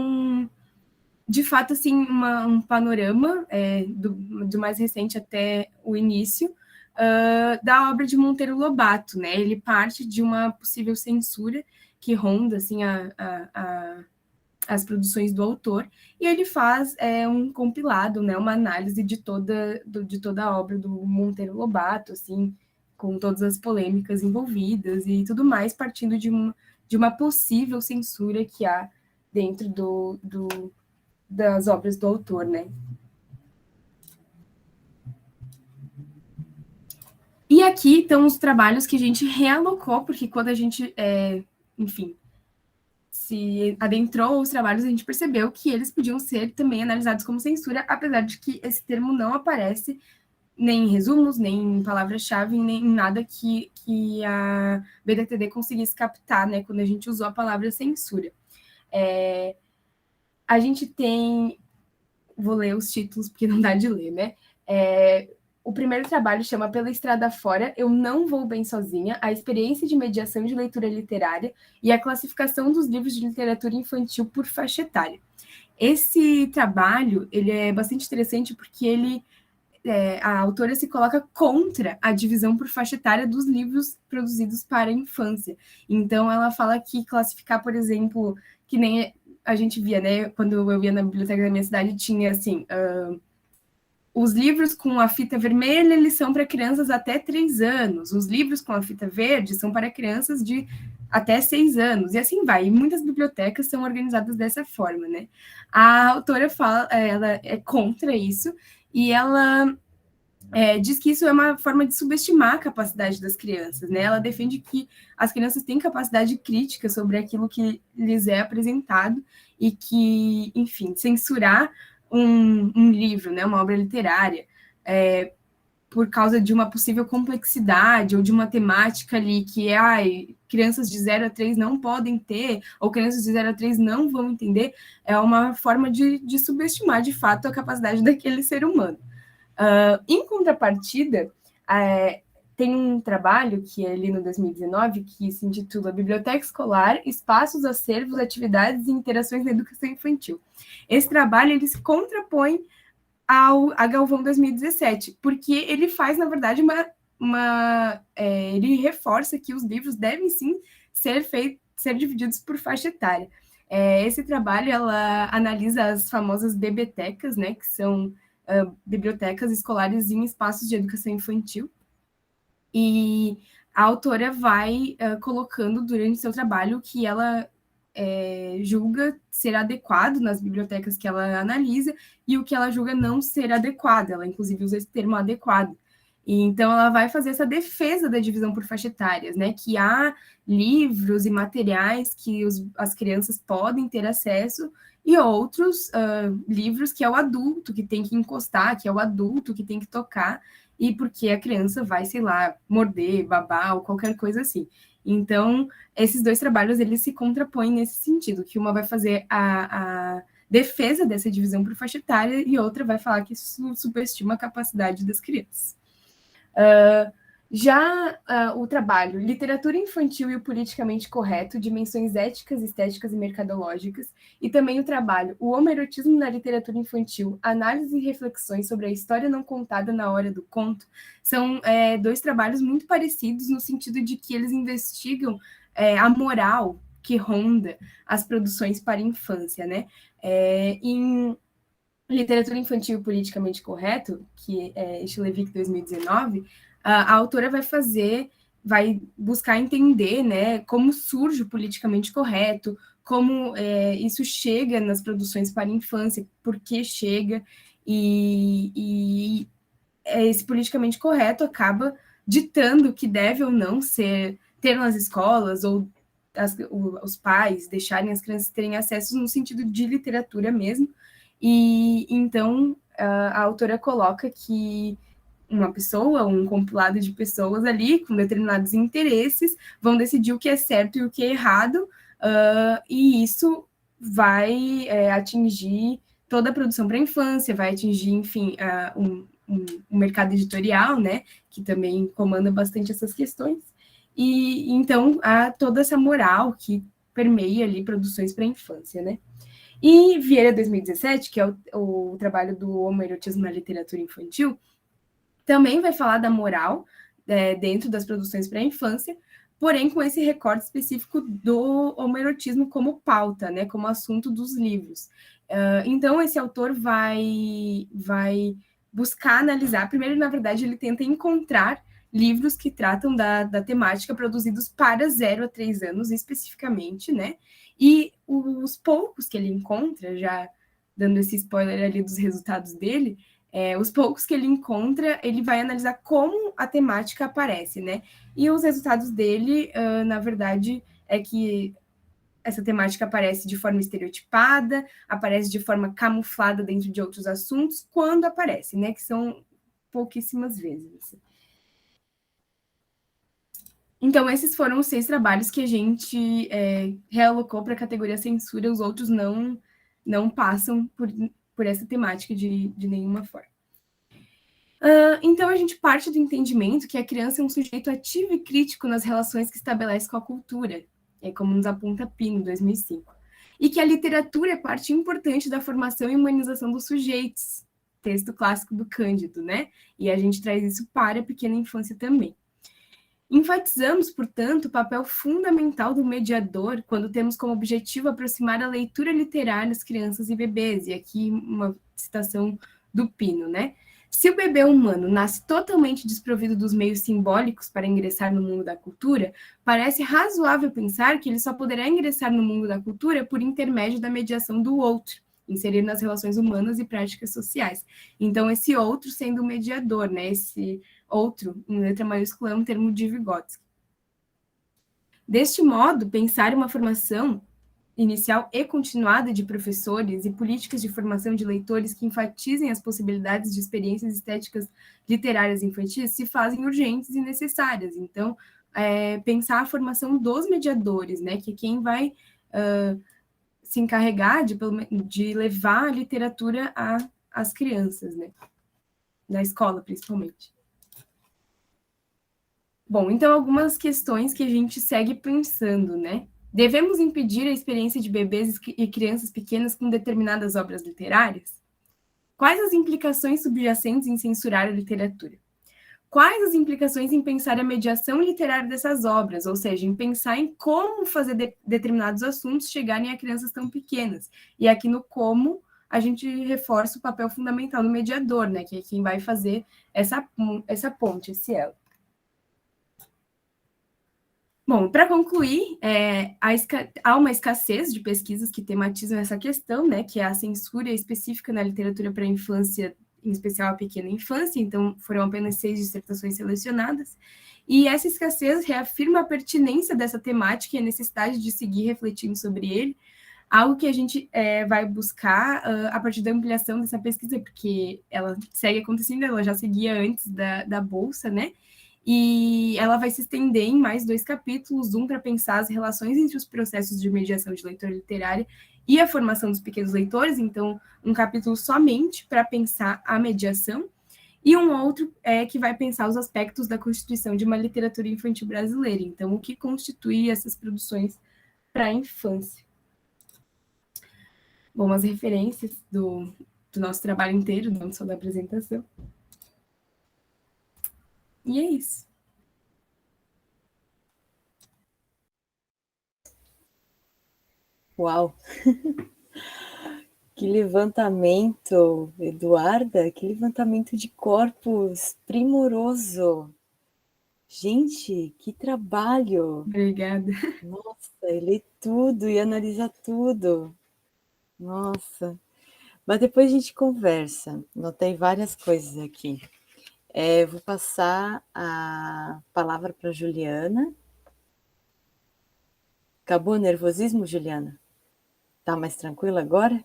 de fato, assim, um panorama do mais recente até o início da obra de Monteiro Lobato, né? Ele parte de uma possível censura que ronda, assim, as produções do autor, e ele faz um compilado, né? Uma análise de toda a obra do Monteiro Lobato, assim, com todas as polêmicas envolvidas e tudo mais, partindo de uma possível censura que há dentro das obras do autor, né? E aqui estão os trabalhos que a gente realocou, porque quando a gente, enfim, se adentrou os trabalhos, a gente percebeu que eles podiam ser também analisados como censura, apesar de que esse termo não aparece nem em resumos, nem em palavra-chave, nem em nada que a BDTD conseguisse captar, né, quando a gente usou a palavra censura. A gente tem... Vou ler os títulos, porque não dá de ler, né? O primeiro trabalho chama Pela Estrada Fora, Eu Não Vou Bem Sozinha, a experiência de mediação de leitura literária e a classificação dos livros de literatura infantil por faixa etária. Esse trabalho, ele é bastante interessante porque a autora se coloca contra a divisão por faixa etária dos livros produzidos para a infância. Então, ela fala que classificar, por exemplo, que nem a gente via, né? Quando eu ia na biblioteca da minha cidade, tinha, assim, os livros com a fita vermelha, eles são para crianças até 3 anos. Os livros com a fita verde são para crianças de até 6 anos. E assim vai. E muitas bibliotecas são organizadas dessa forma, né? A autora fala, ela é contra isso, e ela diz que isso é uma forma de subestimar a capacidade das crianças, né? Ela defende que as crianças têm capacidade crítica sobre aquilo que lhes é apresentado e que, enfim, censurar um livro, né, uma obra literária, por causa de uma possível complexidade ou de uma temática ali que crianças de 0 a 3 não podem ter, ou crianças de 0 a 3 não vão entender, é uma forma de subestimar, de fato, a capacidade daquele ser humano. Em contrapartida, tem um trabalho que é ali no 2019 que se intitula Biblioteca Escolar, Espaços, Acervos, Atividades e Interações na Educação Infantil. Esse trabalho ele se contrapõe a Galvão 2017, porque ele faz, na verdade, ele reforça que os livros devem sim ser divididos por faixa etária. Esse trabalho ela analisa as famosas bebetecas, né, que são bibliotecas escolares em espaços de educação infantil, e a autora vai colocando durante seu trabalho que ela julga ser adequado nas bibliotecas que ela analisa e o que ela julga não ser adequado. Ela, inclusive, usa esse termo adequado. E, então, ela vai fazer essa defesa da divisão por faixa etárias, né? Que há livros e materiais que as crianças podem ter acesso e outros livros que é o adulto que tem que encostar, que é o adulto que tem que tocar, e porque a criança vai, sei lá, morder, babar ou qualquer coisa assim. Então, esses dois trabalhos, eles se contrapõem nesse sentido, que uma vai fazer a defesa dessa divisão por faixa etária e outra vai falar que isso subestima a capacidade das crianças. Já o trabalho Literatura Infantil e o Politicamente Correto, Dimensões Éticas, Estéticas e Mercadológicas, e também o trabalho O Homoerotismo na Literatura Infantil, Análise e Reflexões sobre a História Não Contada na Hora do Conto, são dois trabalhos muito parecidos no sentido de que eles investigam a moral que ronda as produções para a infância, né? Em Literatura Infantil e Politicamente Correto, que é Schlevick 2019, a autora vai buscar entender, né, como surge o politicamente correto, como isso chega nas produções para a infância, por que chega, e esse politicamente correto acaba ditando o que deve ou não ter nas escolas, ou os pais deixarem as crianças terem acesso no sentido de literatura mesmo. E então a autora coloca que uma pessoa, um compilado de pessoas ali com determinados interesses vão decidir o que é certo e o que é errado, e isso vai atingir toda a produção para a infância, vai atingir, enfim, um mercado editorial, né, que também comanda bastante essas questões. E então há toda essa moral que permeia ali produções para a infância, né? E Vieira 2017, que é o trabalho do homoerotismo na literatura infantil, também vai falar da moral dentro das produções para a infância, porém com esse recorte específico do homoerotismo como pauta, né, como assunto dos livros. Então, esse autor vai buscar analisar. Primeiro, na verdade, ele tenta encontrar livros que tratam da temática produzidos para 0 a 3 anos, especificamente, né? E os poucos que ele encontra, já dando esse spoiler ali dos resultados dele, os poucos que ele encontra, ele vai analisar como a temática aparece, né? E os resultados dele, na verdade, é que essa temática aparece de forma estereotipada, aparece de forma camuflada dentro de outros assuntos, quando aparece, né? Que são pouquíssimas vezes. Então, esses foram os 6 trabalhos que a gente realocou para a categoria censura, os outros não passam por essa temática de nenhuma forma. Então, a gente parte do entendimento que a criança é um sujeito ativo e crítico nas relações que estabelece com a cultura, como nos aponta Pino, 2005. E que a literatura é parte importante da formação e humanização dos sujeitos, texto clássico do Cândido, né? E a gente traz isso para a pequena infância também. Enfatizamos, portanto, o papel fundamental do mediador quando temos como objetivo aproximar a leitura literária às crianças e bebês, e aqui uma citação do Pino, né? Se o bebê humano nasce totalmente desprovido dos meios simbólicos para ingressar no mundo da cultura, parece razoável pensar que ele só poderá ingressar no mundo da cultura por intermédio da mediação do outro, inserir nas relações humanas e práticas sociais. Então, esse outro sendo o mediador, né? Esse outro, em letra maiúscula, é um termo de Vygotsky. Deste modo, pensar uma formação inicial e continuada de professores e políticas de formação de leitores que enfatizem as possibilidades de experiências estéticas literárias infantis se fazem urgentes e necessárias. Então, pensar a formação dos mediadores, né, que é quem vai se encarregar de levar a literatura às crianças, né, na escola, principalmente. Bom, então algumas questões que a gente segue pensando, né? Devemos impedir a experiência de bebês e crianças pequenas com determinadas obras literárias? Quais as implicações subjacentes em censurar a literatura? Quais as implicações em pensar a mediação literária dessas obras, ou seja, em pensar em como fazer determinados assuntos chegarem a crianças tão pequenas? E aqui no como, a gente reforça o papel fundamental do mediador, né? Que é quem vai fazer essa ponte, esse elo. Bom, para concluir, há uma escassez de pesquisas que tematizam essa questão, né, que é a censura específica na literatura para a infância, em especial a pequena infância, então foram apenas 6 dissertações selecionadas, e essa escassez reafirma a pertinência dessa temática e a necessidade de seguir refletindo sobre ele, algo que a gente vai buscar a partir da ampliação dessa pesquisa, porque ela segue acontecendo, ela já seguia antes da Bolsa, né, e ela vai se estender em mais 2 capítulos, um para pensar as relações entre os processos de mediação de leitura literária e a formação dos pequenos leitores, então um capítulo somente para pensar a mediação, E um outro é que vai pensar os aspectos da constituição de uma literatura infantil brasileira. Então, o que constitui essas produções para a infância? Bom, as referências do nosso trabalho inteiro, não só da apresentação. E é isso. Uau! Que levantamento, Eduarda, que levantamento de corpos primoroso. Gente, que trabalho! Obrigada. Nossa, ler tudo e analisar tudo. Nossa. Mas depois a gente conversa. Notei várias coisas aqui. Vou passar a palavra para Juliana. Acabou o nervosismo, Juliana? Tá mais tranquila agora?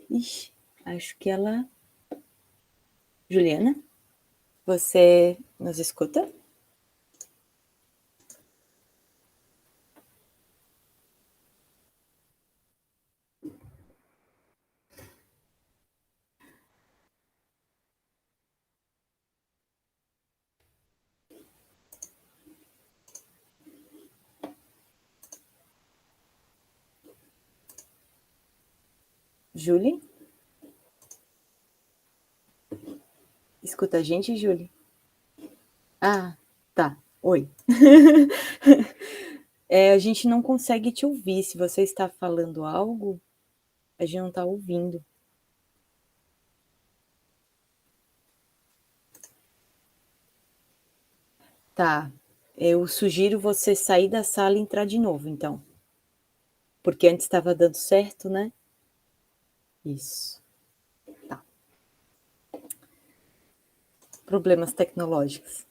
Ixi, acho que ela... Juliana, você nos escuta? Julie? Escuta a gente, Julie? Ah, tá. Oi. A gente não consegue te ouvir. Se você está falando algo, a gente não está ouvindo. Tá. Eu sugiro você sair da sala e entrar de novo, então. Porque antes estava dando certo, né? Isso. Tá. Problemas tecnológicos.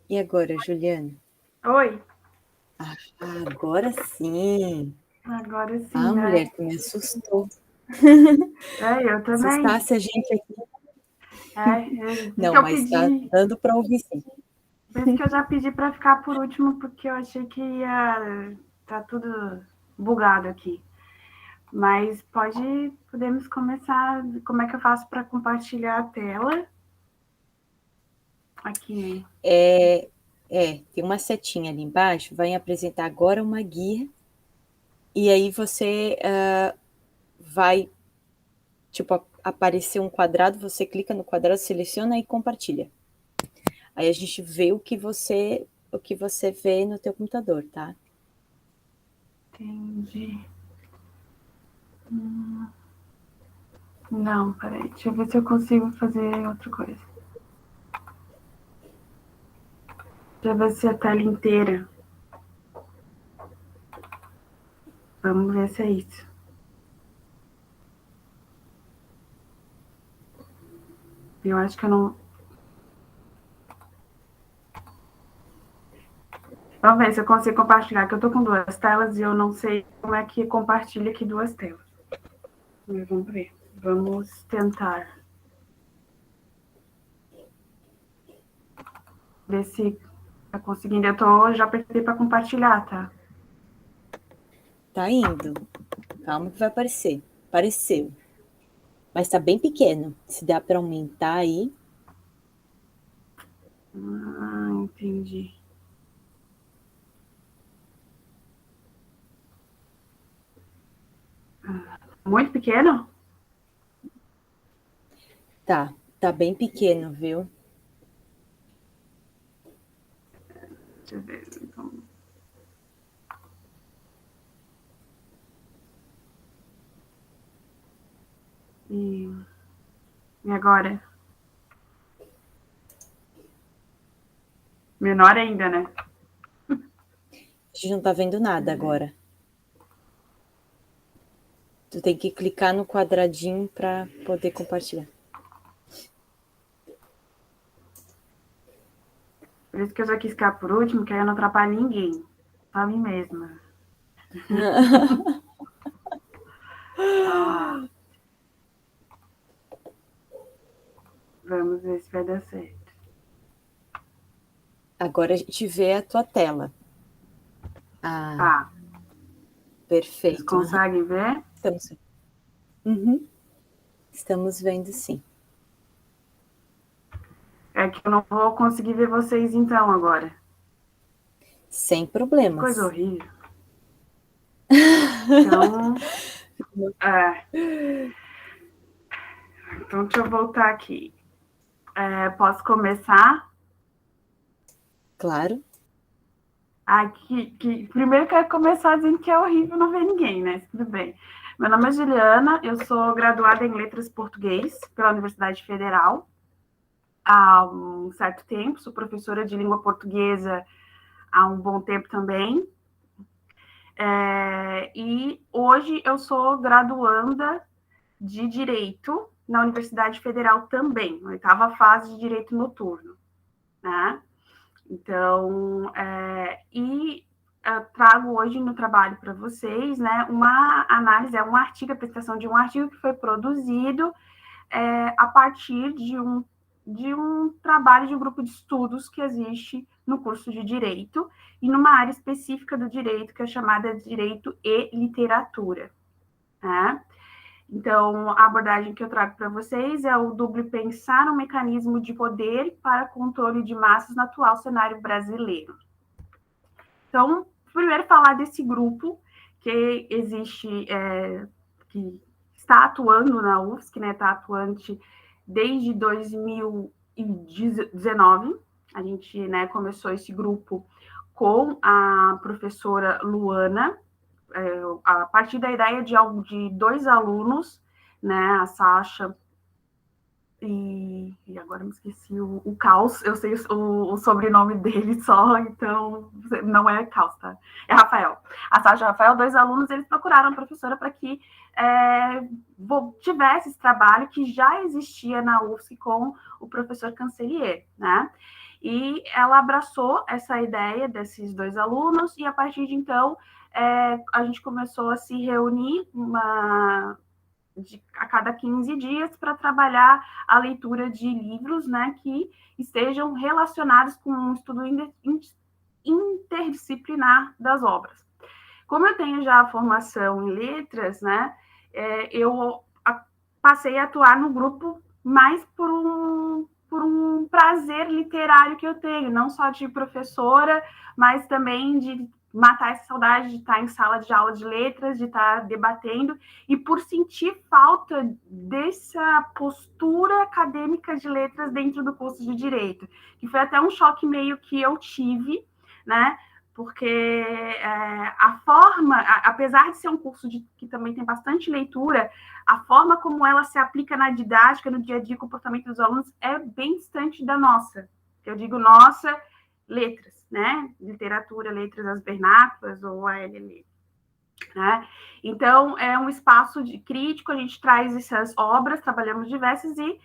E agora, Juliana? Oi. Agora sim. Agora sim, Ah, né? mulher, tu me assustou. Eu também. Assustasse a gente aqui. Por Não, isso que eu mas tá pedi. dando para ouvir sim. Por isso que eu já pedi para ficar por último, porque eu achei que ia tá tudo bugado aqui. Mas podemos começar. Como é que eu faço para compartilhar a tela? Aqui. Tem uma setinha ali embaixo, vai apresentar agora uma guia, e aí você vai, tipo, aparecer um quadrado, você clica no quadrado, seleciona e compartilha. Aí a gente vê o que você vê no teu computador, tá? Entendi. Não, peraí. Deixa eu ver se eu consigo fazer outra coisa. Deixa eu ver se a tela inteira. Vamos ver se é isso. Eu acho que eu não. Vamos ver se eu consigo compartilhar, que eu tô com duas telas e eu não sei como é que compartilha aqui duas telas. Mas vamos ver. Vamos tentar. Ver se tá conseguindo. Já apertei para compartilhar, tá? Tá indo. Calma que vai aparecer. Apareceu. Mas tá bem pequeno. Se dá para aumentar aí. Entendi. Muito pequeno? Tá bem pequeno, viu? Deixa eu ver. Então. E agora? Menor ainda, né? A gente não tá vendo nada agora. Tu tem que clicar no quadradinho para poder compartilhar. Por isso que eu já quis ficar por último, que aí eu não atrapalho ninguém. Só a mim mesma. Vamos ver se vai dar certo. Agora a gente vê a tua tela. Ah, Tá. perfeito. Vocês conseguem ver? Estamos vendo. Uhum. Estamos vendo, sim. É que eu não vou conseguir ver vocês então agora. Sem problemas. Coisa horrível. Então, então deixa eu voltar aqui. Posso começar? Claro. Primeiro quero começar dizendo que é horrível não ver ninguém, né? Tudo bem. Meu nome é Juliana, eu sou graduada em Letras Português pela Universidade Federal há um certo tempo, sou professora de língua portuguesa há um bom tempo também. E hoje eu sou graduanda de Direito na Universidade Federal também, na 8ª fase de Direito Noturno, né? Então, eu trago hoje no trabalho para vocês, né, uma análise, uma artigo, a apresentação de um artigo que foi produzido a partir de um trabalho de um grupo de estudos que existe no curso de Direito e numa área específica do Direito, que é chamada de Direito e Literatura, né? Então, a abordagem que eu trago para vocês é o duplo pensar um mecanismo de poder para controle de massas no atual cenário brasileiro. Então, primeiro falar desse grupo que existe, que está atuando na UFSC, né, está atuante desde 2019. A gente, né, começou esse grupo com a professora Luana, a partir da ideia de 2 alunos, né, a Sasha e agora me esqueci o Caos, eu sei o sobrenome dele só, então não é Caos, tá? É Rafael. A Sasha e o Rafael, 2 alunos, eles procuraram a professora para que tivesse esse trabalho que já existia na UFSC com o professor Cancelier, né? E ela abraçou essa ideia desses 2 alunos e a partir de então a gente começou a se reunir a cada 15 dias para trabalhar a leitura de livros, né, que estejam relacionados com um estudo interdisciplinar das obras. Como eu tenho já a formação em letras, né, eu passei a atuar no grupo mais por um prazer literário que eu tenho, não só de professora, mas também de matar essa saudade de estar em sala de aula de letras, de estar debatendo, e por sentir falta dessa postura acadêmica de letras dentro do curso de Direito, que foi até um choque meio que eu tive, né? Porque a forma, apesar de ser um curso que também tem bastante leitura, a forma como ela se aplica na didática, no dia a dia, comportamento dos alunos, é bem distante da nossa. Eu digo nossa, letras, né? Literatura, letras, as vernáculas ou a LL. Né? Então, é um espaço crítico, a gente traz essas obras, trabalhamos diversas, e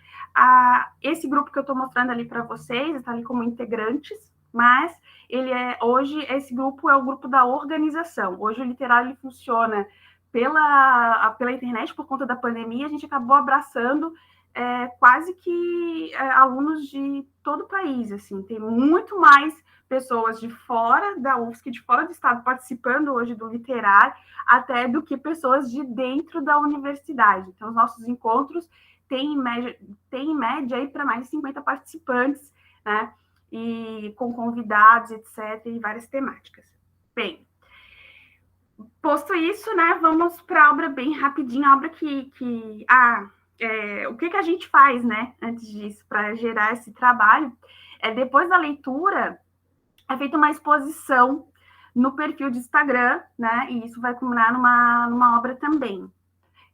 esse grupo que eu estou mostrando ali para vocês, está ali como integrantes, mas hoje, esse grupo é o grupo da organização. Hoje o literário ele funciona pela internet, por conta da pandemia, a gente acabou abraçando quase que alunos de todo o país, assim, tem muito mais pessoas de fora da UFSC, de fora do estado, participando hoje do literário, até do que pessoas de dentro da universidade. Então, os nossos encontros têm em média aí para mais de 50 participantes, né? E com convidados, etc., e várias temáticas. Bem, posto isso, né, vamos para a obra bem rapidinho, a obra o que a gente faz, né, antes disso, para gerar esse trabalho, depois da leitura, é feita uma exposição no perfil de Instagram, né, e isso vai culminar numa obra também.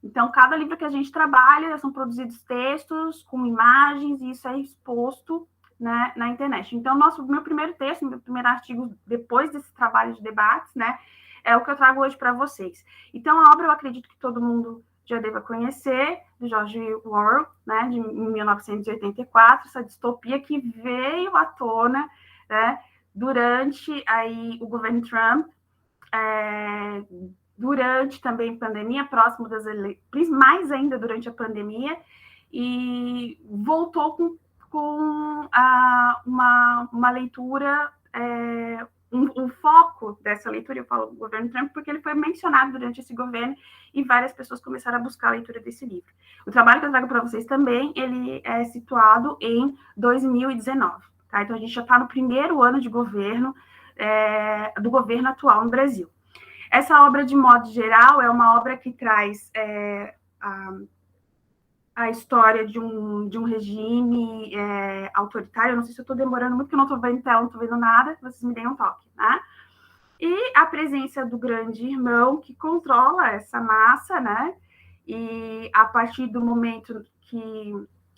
Então, cada livro que a gente trabalha, são produzidos textos com imagens, e isso é exposto né, na internet. Então, meu primeiro texto, meu primeiro artigo, depois desse trabalho de debates, né, é o que eu trago hoje para vocês. Então, a obra eu acredito que todo mundo já deva conhecer, do George Orwell, né, de 1984, essa distopia que veio à tona, né, durante aí, o governo Trump, durante também a pandemia, próximo das eleições, mais ainda durante a pandemia, e voltou com uma leitura, um foco dessa leitura, eu falo do governo Trump, porque ele foi mencionado durante esse governo e várias pessoas começaram a buscar a leitura desse livro. O trabalho que eu trago para vocês também, ele é situado em 2019, tá? Então, a gente já está no primeiro ano de governo, do governo atual no Brasil. Essa obra, de modo geral, é uma obra que traz a história de um regime autoritário. Eu não sei se eu estou demorando muito, porque eu não estou vendo tela, não estou vendo nada, vocês me deem um toque, né? E a presença do grande irmão que controla essa massa, né? E a partir do momento que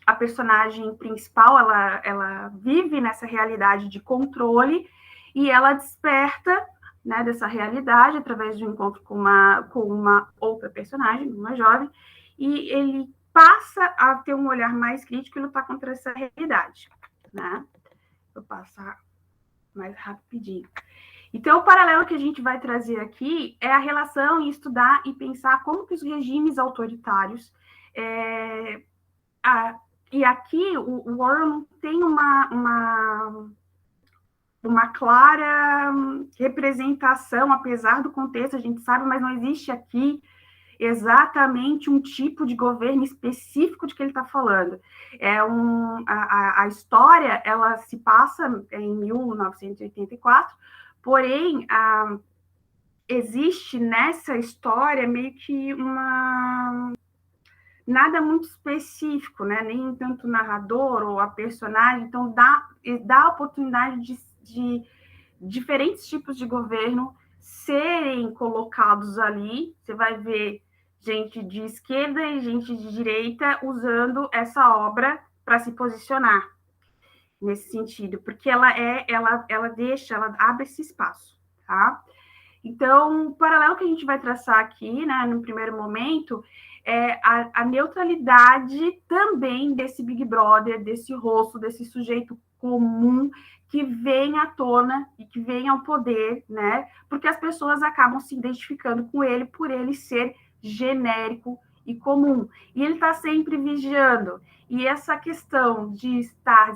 a personagem principal, ela vive nessa realidade de controle e ela desperta, né, dessa realidade através de um encontro com uma outra personagem, uma jovem, e ele passa a ter um olhar mais crítico e lutar contra essa realidade, né? Vou passar mais rapidinho. Então, o paralelo que a gente vai trazer aqui é a relação em estudar e pensar como que os regimes autoritários... e aqui, o Orwell não tem uma clara representação, apesar do contexto, a gente sabe, mas não existe aqui exatamente um tipo de governo específico de que ele está falando. A história, ela se passa em 1984, porém, existe nessa história meio que nada muito específico, né? Nem tanto o narrador ou a personagem, então dá a oportunidade de diferentes tipos de governo serem colocados ali. Você vai ver gente de esquerda e gente de direita usando essa obra para se posicionar nesse sentido, porque ela abre esse espaço, tá? Então, o paralelo que a gente vai traçar aqui, né, no primeiro momento, é a neutralidade também desse Big Brother, desse rosto, desse sujeito comum que vem à tona e que vem ao poder, né? Porque as pessoas acabam se identificando com ele por ele ser genérico e comum. E ele está sempre vigiando. E essa questão de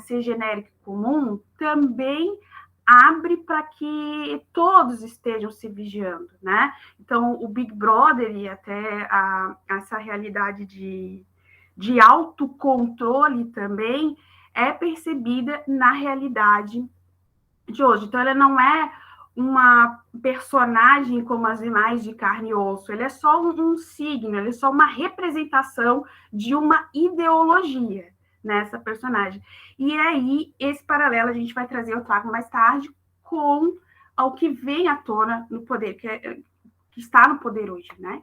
ser genérico e comum também abre para que todos estejam se vigiando, né? Então, o Big Brother e até essa realidade de autocontrole também é percebida na realidade de hoje. Então, ela não é uma personagem como as demais de carne e osso, ele é só um signo, ele é só uma representação de uma ideologia nessa personagem. E aí, esse paralelo a gente vai trazer, eu trago mais tarde, com o que vem à tona no poder, que está no poder hoje, né?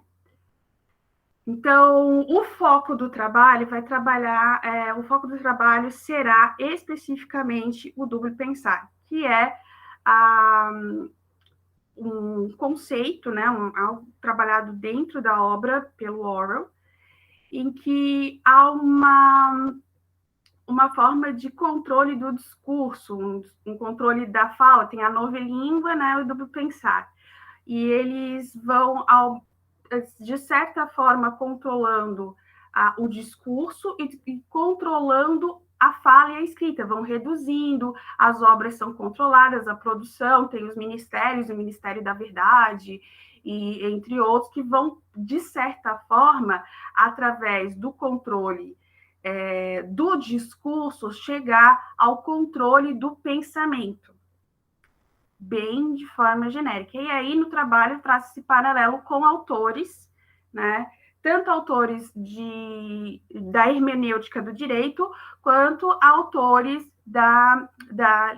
Então, o foco do trabalho o foco do trabalho será especificamente o duplo pensar, que é um conceito, né, algo trabalhado dentro da obra pelo Orwell, em que há uma forma de controle do discurso, um controle da fala, tem a nova língua, né, o duplo pensar. E eles vão, de certa forma, controlando o discurso e controlando a fala e a escrita, vão reduzindo, as obras são controladas, a produção, tem os ministérios, o Ministério da Verdade, e entre outros, que vão, de certa forma, através do controle do discurso, chegar ao controle do pensamento, bem de forma genérica. E aí, no trabalho, traz esse paralelo com autores, né? Tanto autores da hermenêutica do direito, quanto autores da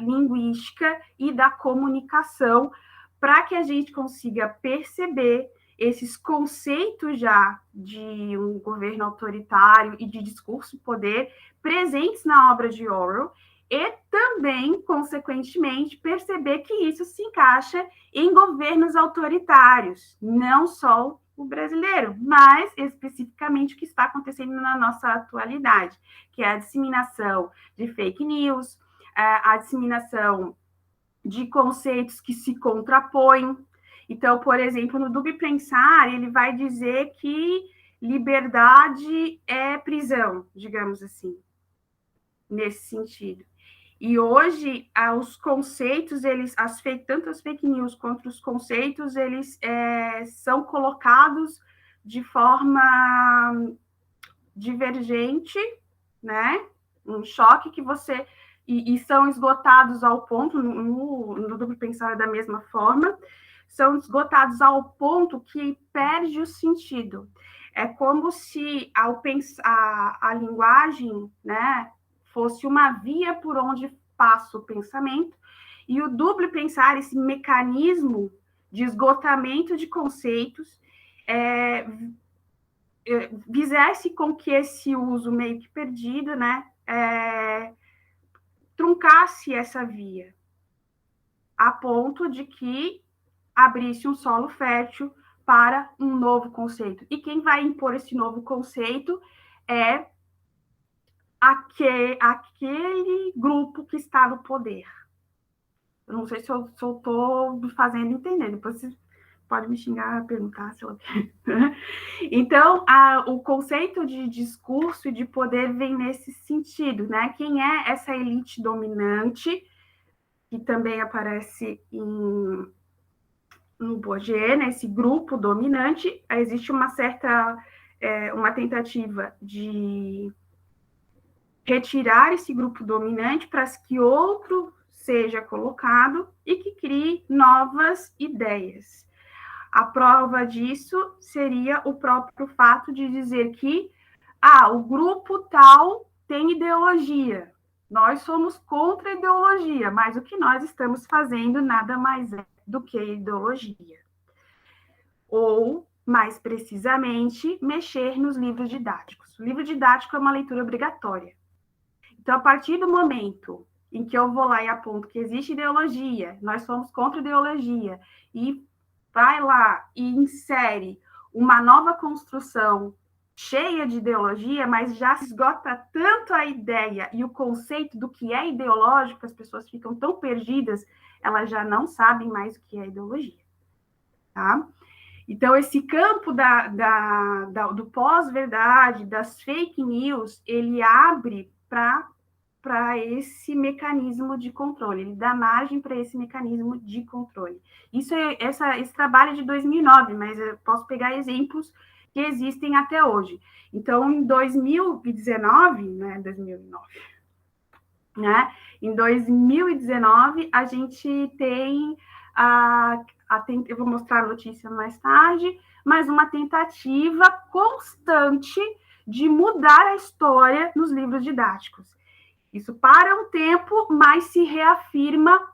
linguística e da comunicação, para que a gente consiga perceber esses conceitos já de um governo autoritário e de discurso poder presentes na obra de Orwell e também, consequentemente, perceber que isso se encaixa em governos autoritários, não só o brasileiro, mas especificamente o que está acontecendo na nossa atualidade, que é a disseminação de fake news, a disseminação de conceitos que se contrapõem. Então, por exemplo, no Dube Pensar, ele vai dizer que liberdade é prisão, digamos assim, nesse sentido. E hoje, os conceitos, tanto as fake news quanto os conceitos, eles são colocados de forma divergente, né? Um choque que você... E são esgotados ao ponto, no Dube Pensar da mesma forma, são esgotados ao ponto que perde o sentido. É como se a linguagem, né, fosse uma via por onde passa o pensamento, e o Dube Pensar, esse mecanismo de esgotamento de conceitos, fizesse com que esse uso meio que perdido, né, truncasse essa via, a ponto de que abrisse um solo fértil para um novo conceito. E quem vai impor esse novo conceito é aquele grupo que está no poder. Eu não sei se eu estou me fazendo entender, depois você pode me xingar, perguntar, sei lá. Então, o conceito de discurso e de poder vem nesse sentido, né? Quem é essa elite dominante, que também aparece no Bourdieu, né? Esse grupo dominante, existe uma certa uma tentativa de retirar esse grupo dominante para que outro seja colocado e que crie novas ideias. A prova disso seria o próprio fato de dizer que o grupo tal tem ideologia. Nós somos contra a ideologia, mas o que nós estamos fazendo nada mais é do que ideologia. Ou, mais precisamente, mexer nos livros didáticos. O livro didático é uma leitura obrigatória. Então, a partir do momento em que eu vou lá e aponto que existe ideologia, nós somos contra a ideologia, e vai lá e insere uma nova construção cheia de ideologia, mas já se esgota tanto a ideia e o conceito do que é ideológico, as pessoas ficam tão perdidas, elas já não sabem mais o que é ideologia. Tá? Então, esse campo do pós-verdade, das fake news, ele abre para esse mecanismo de controle, ele dá margem para esse mecanismo de controle. Esse trabalho é de 2009, mas eu posso pegar exemplos que existem até hoje. Então, em 2019, em 2019, a gente tem eu vou mostrar a notícia mais tarde, mas uma tentativa constante de mudar a história nos livros didáticos. Isso para um tempo, mas se reafirma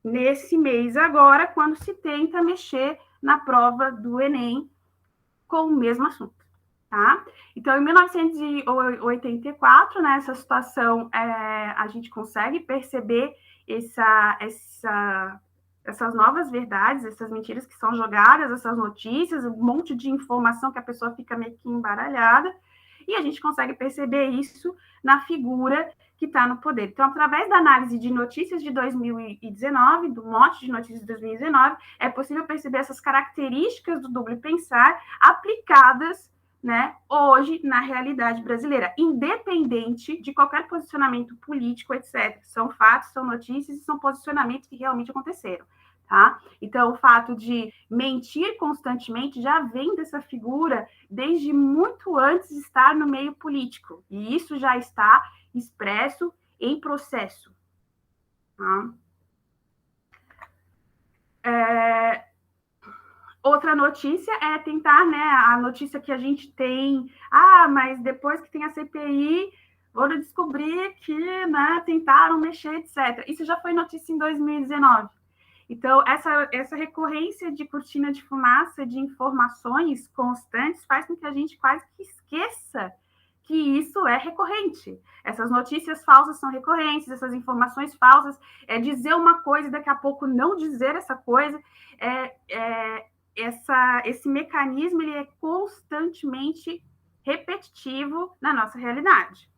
nesse mês agora, quando se tenta mexer na prova do Enem com o mesmo assunto. Tá? Então, em 1984, nessa situação, a gente consegue perceber essas novas verdades, essas mentiras que são jogadas, essas notícias, um monte de informação que a pessoa fica meio que embaralhada, e a gente consegue perceber isso na figura que está no poder. Então, através da análise de notícias de 2019, do mote de notícias de 2019, é possível perceber essas características do Dube Pensar aplicadas, né, hoje na realidade brasileira, independente de qualquer posicionamento político, etc. São fatos, são notícias e são posicionamentos que realmente aconteceram. Tá? Então, o fato de mentir constantemente já vem dessa figura desde muito antes de estar no meio político. E isso já está expresso em processo. Tá? Outra notícia é tentar, né, a notícia que a gente tem, mas depois que tem a CPI, foram descobrir que, né, tentaram mexer, etc. Isso já foi notícia em 2019. Então, essa recorrência de cortina de fumaça, de informações constantes, faz com que a gente quase que esqueça que isso é recorrente. Essas notícias falsas são recorrentes, essas informações falsas, dizer uma coisa e daqui a pouco não dizer essa coisa, esse mecanismo ele é constantemente repetitivo na nossa realidade.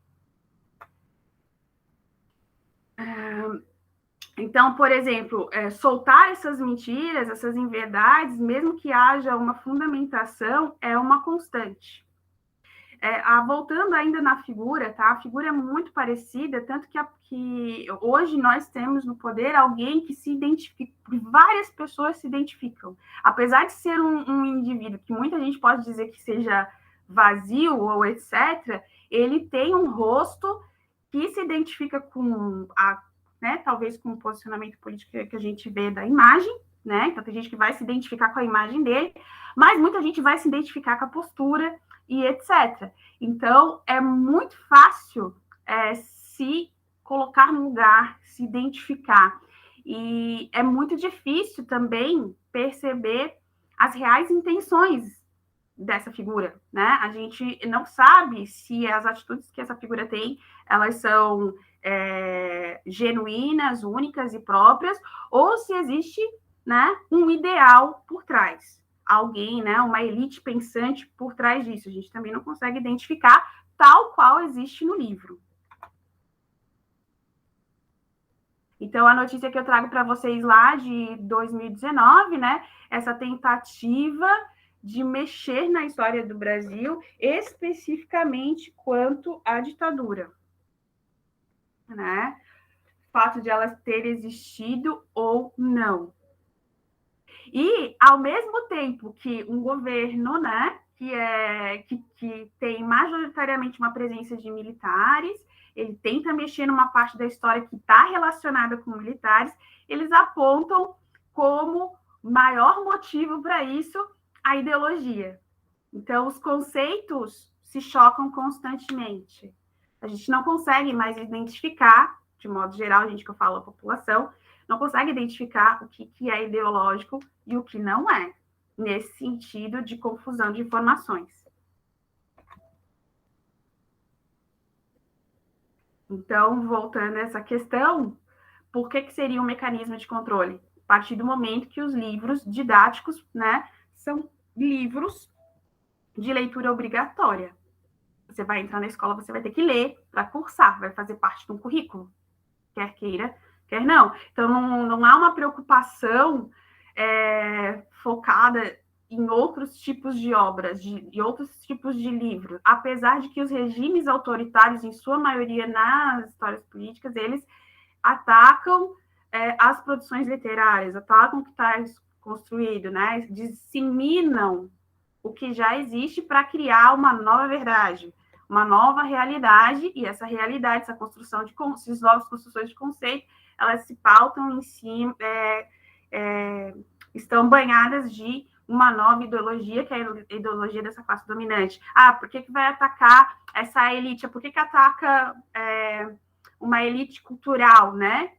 Então, por exemplo, soltar essas mentiras, essas inverdades, mesmo que haja uma fundamentação, é uma constante. Voltando ainda na figura, tá? A figura é muito parecida, tanto que hoje nós temos no poder alguém que se identifica, várias pessoas se identificam. Apesar de ser um indivíduo que muita gente pode dizer que seja vazio ou etc., ele tem um rosto que se identifica com talvez com o posicionamento político que a gente vê da imagem, né? Então tem gente que vai se identificar com a imagem dele, mas muita gente vai se identificar com a postura e etc. Então, é muito fácil se colocar no lugar, se identificar. E é muito difícil também perceber as reais intenções dessa figura, né? A gente não sabe se as atitudes que essa figura tem, elas são genuínas, únicas e próprias, ou se existe, né, um ideal por trás. Alguém, né, uma elite pensante por trás disso. A gente também não consegue identificar tal qual existe no livro. Então, a notícia que eu trago para vocês lá de 2019, né, essa tentativa de mexer na história do Brasil, especificamente quanto à ditadura, né? O fato de ela ter existido ou não. E, ao mesmo tempo que um governo, né, que tem majoritariamente uma presença de militares, ele tenta mexer numa parte da história que está relacionada com militares, eles apontam como maior motivo para isso a ideologia. Então, os conceitos se chocam constantemente. A gente não consegue mais identificar, de modo geral, a gente que eu falo a população, não consegue identificar o que é ideológico e o que não é, nesse sentido de confusão de informações. Então, voltando a essa questão, por que seria um mecanismo de controle? A partir do momento que os livros didáticos, né, são livros de leitura obrigatória. Você vai entrar na escola, você vai ter que ler para cursar, vai fazer parte de um currículo, quer queira, quer não. Então, não há uma preocupação focada em outros tipos de obras, de outros tipos de livros, apesar de que os regimes autoritários, em sua maioria nas histórias políticas, eles atacam as produções literárias, atacam o que está construído, né? Disseminam o que já existe para criar uma nova verdade, uma nova realidade, e essa realidade, essa construção essas novas construções de conceito, elas se pautam em cima, estão banhadas de uma nova ideologia, que é a ideologia dessa classe dominante. Por que vai atacar essa elite? Por que ataca uma elite cultural, né?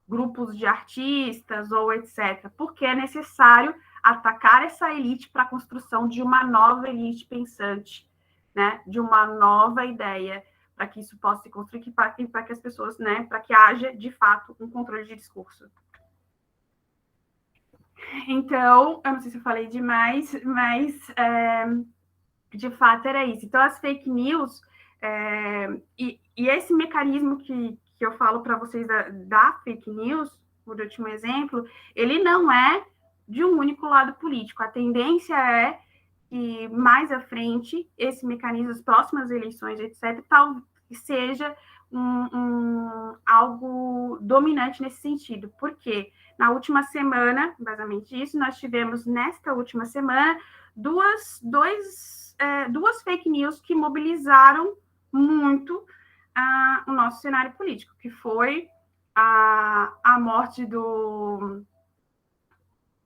Grupos de artistas ou etc. Porque é necessário atacar essa elite para a construção de uma nova elite pensante, né? De uma nova ideia, para que isso possa se construir, para que as pessoas, né? Para que haja, de fato, um controle de discurso. Então, eu não sei se eu falei demais, mas de fato era isso. Então, as fake news, e esse mecanismo que eu falo para vocês da fake news, por último exemplo, ele não é de um único lado político. A tendência é que mais à frente, esse mecanismo, as próximas eleições, etc., talvez seja algo dominante nesse sentido. Por quê? Na última semana, basicamente isso, nós tivemos nesta última semana duas fake news que mobilizaram muito o nosso cenário político, que foi a morte do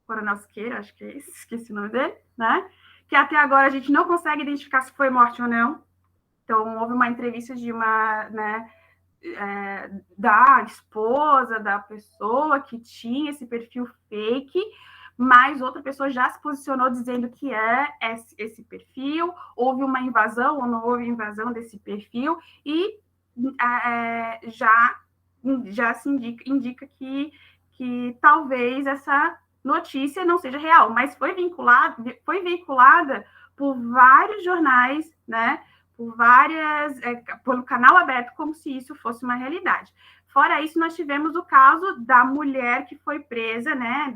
Coronel Siqueira, acho que é esse, esqueci o nome dele, né? Que até agora a gente não consegue identificar se foi morte ou não. Então, houve uma entrevista de uma, né, da esposa da pessoa que tinha esse perfil fake, mas outra pessoa já se posicionou dizendo que é esse perfil, houve uma invasão ou não houve invasão desse perfil, e já se indica que talvez essa notícia não seja real, mas foi veiculada por vários jornais, né? Pelo canal aberto, como se isso fosse uma realidade. Fora isso, nós tivemos o caso da mulher que foi presa, né?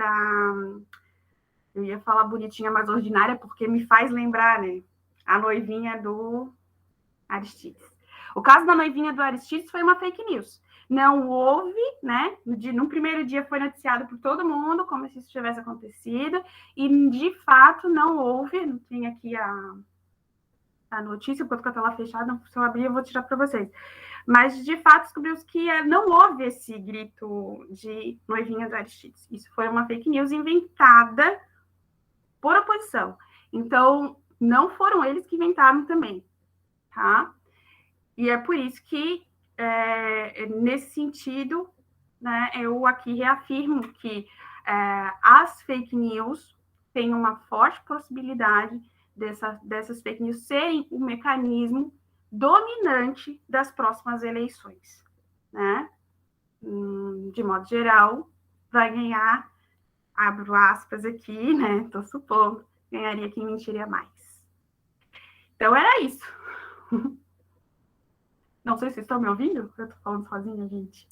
Eu ia falar bonitinha, mas ordinária, porque me faz lembrar, né? A noivinha do Aristides. O caso da noivinha do Aristides foi uma fake news. Não houve, né? No primeiro dia foi noticiado por todo mundo, como se isso tivesse acontecido, e de fato não houve. Não tem aqui a notícia, porque a tela fechada, se eu abrir, eu vou tirar para vocês. Mas, de fato, descobriu-se que não houve esse grito de noivinha do Aristides. Isso foi uma fake news inventada por oposição. Então, não foram eles que inventaram também, tá? E é por isso que, nesse sentido, né, eu aqui reafirmo que as fake news têm uma forte possibilidade dessas fake news serem o mecanismo dominante das próximas eleições, né? De modo geral, vai ganhar, abro aspas aqui, né? Estou supondo, ganharia quem mentiria mais. Então, era isso. Não sei se vocês estão me ouvindo, eu estou falando sozinha, gente.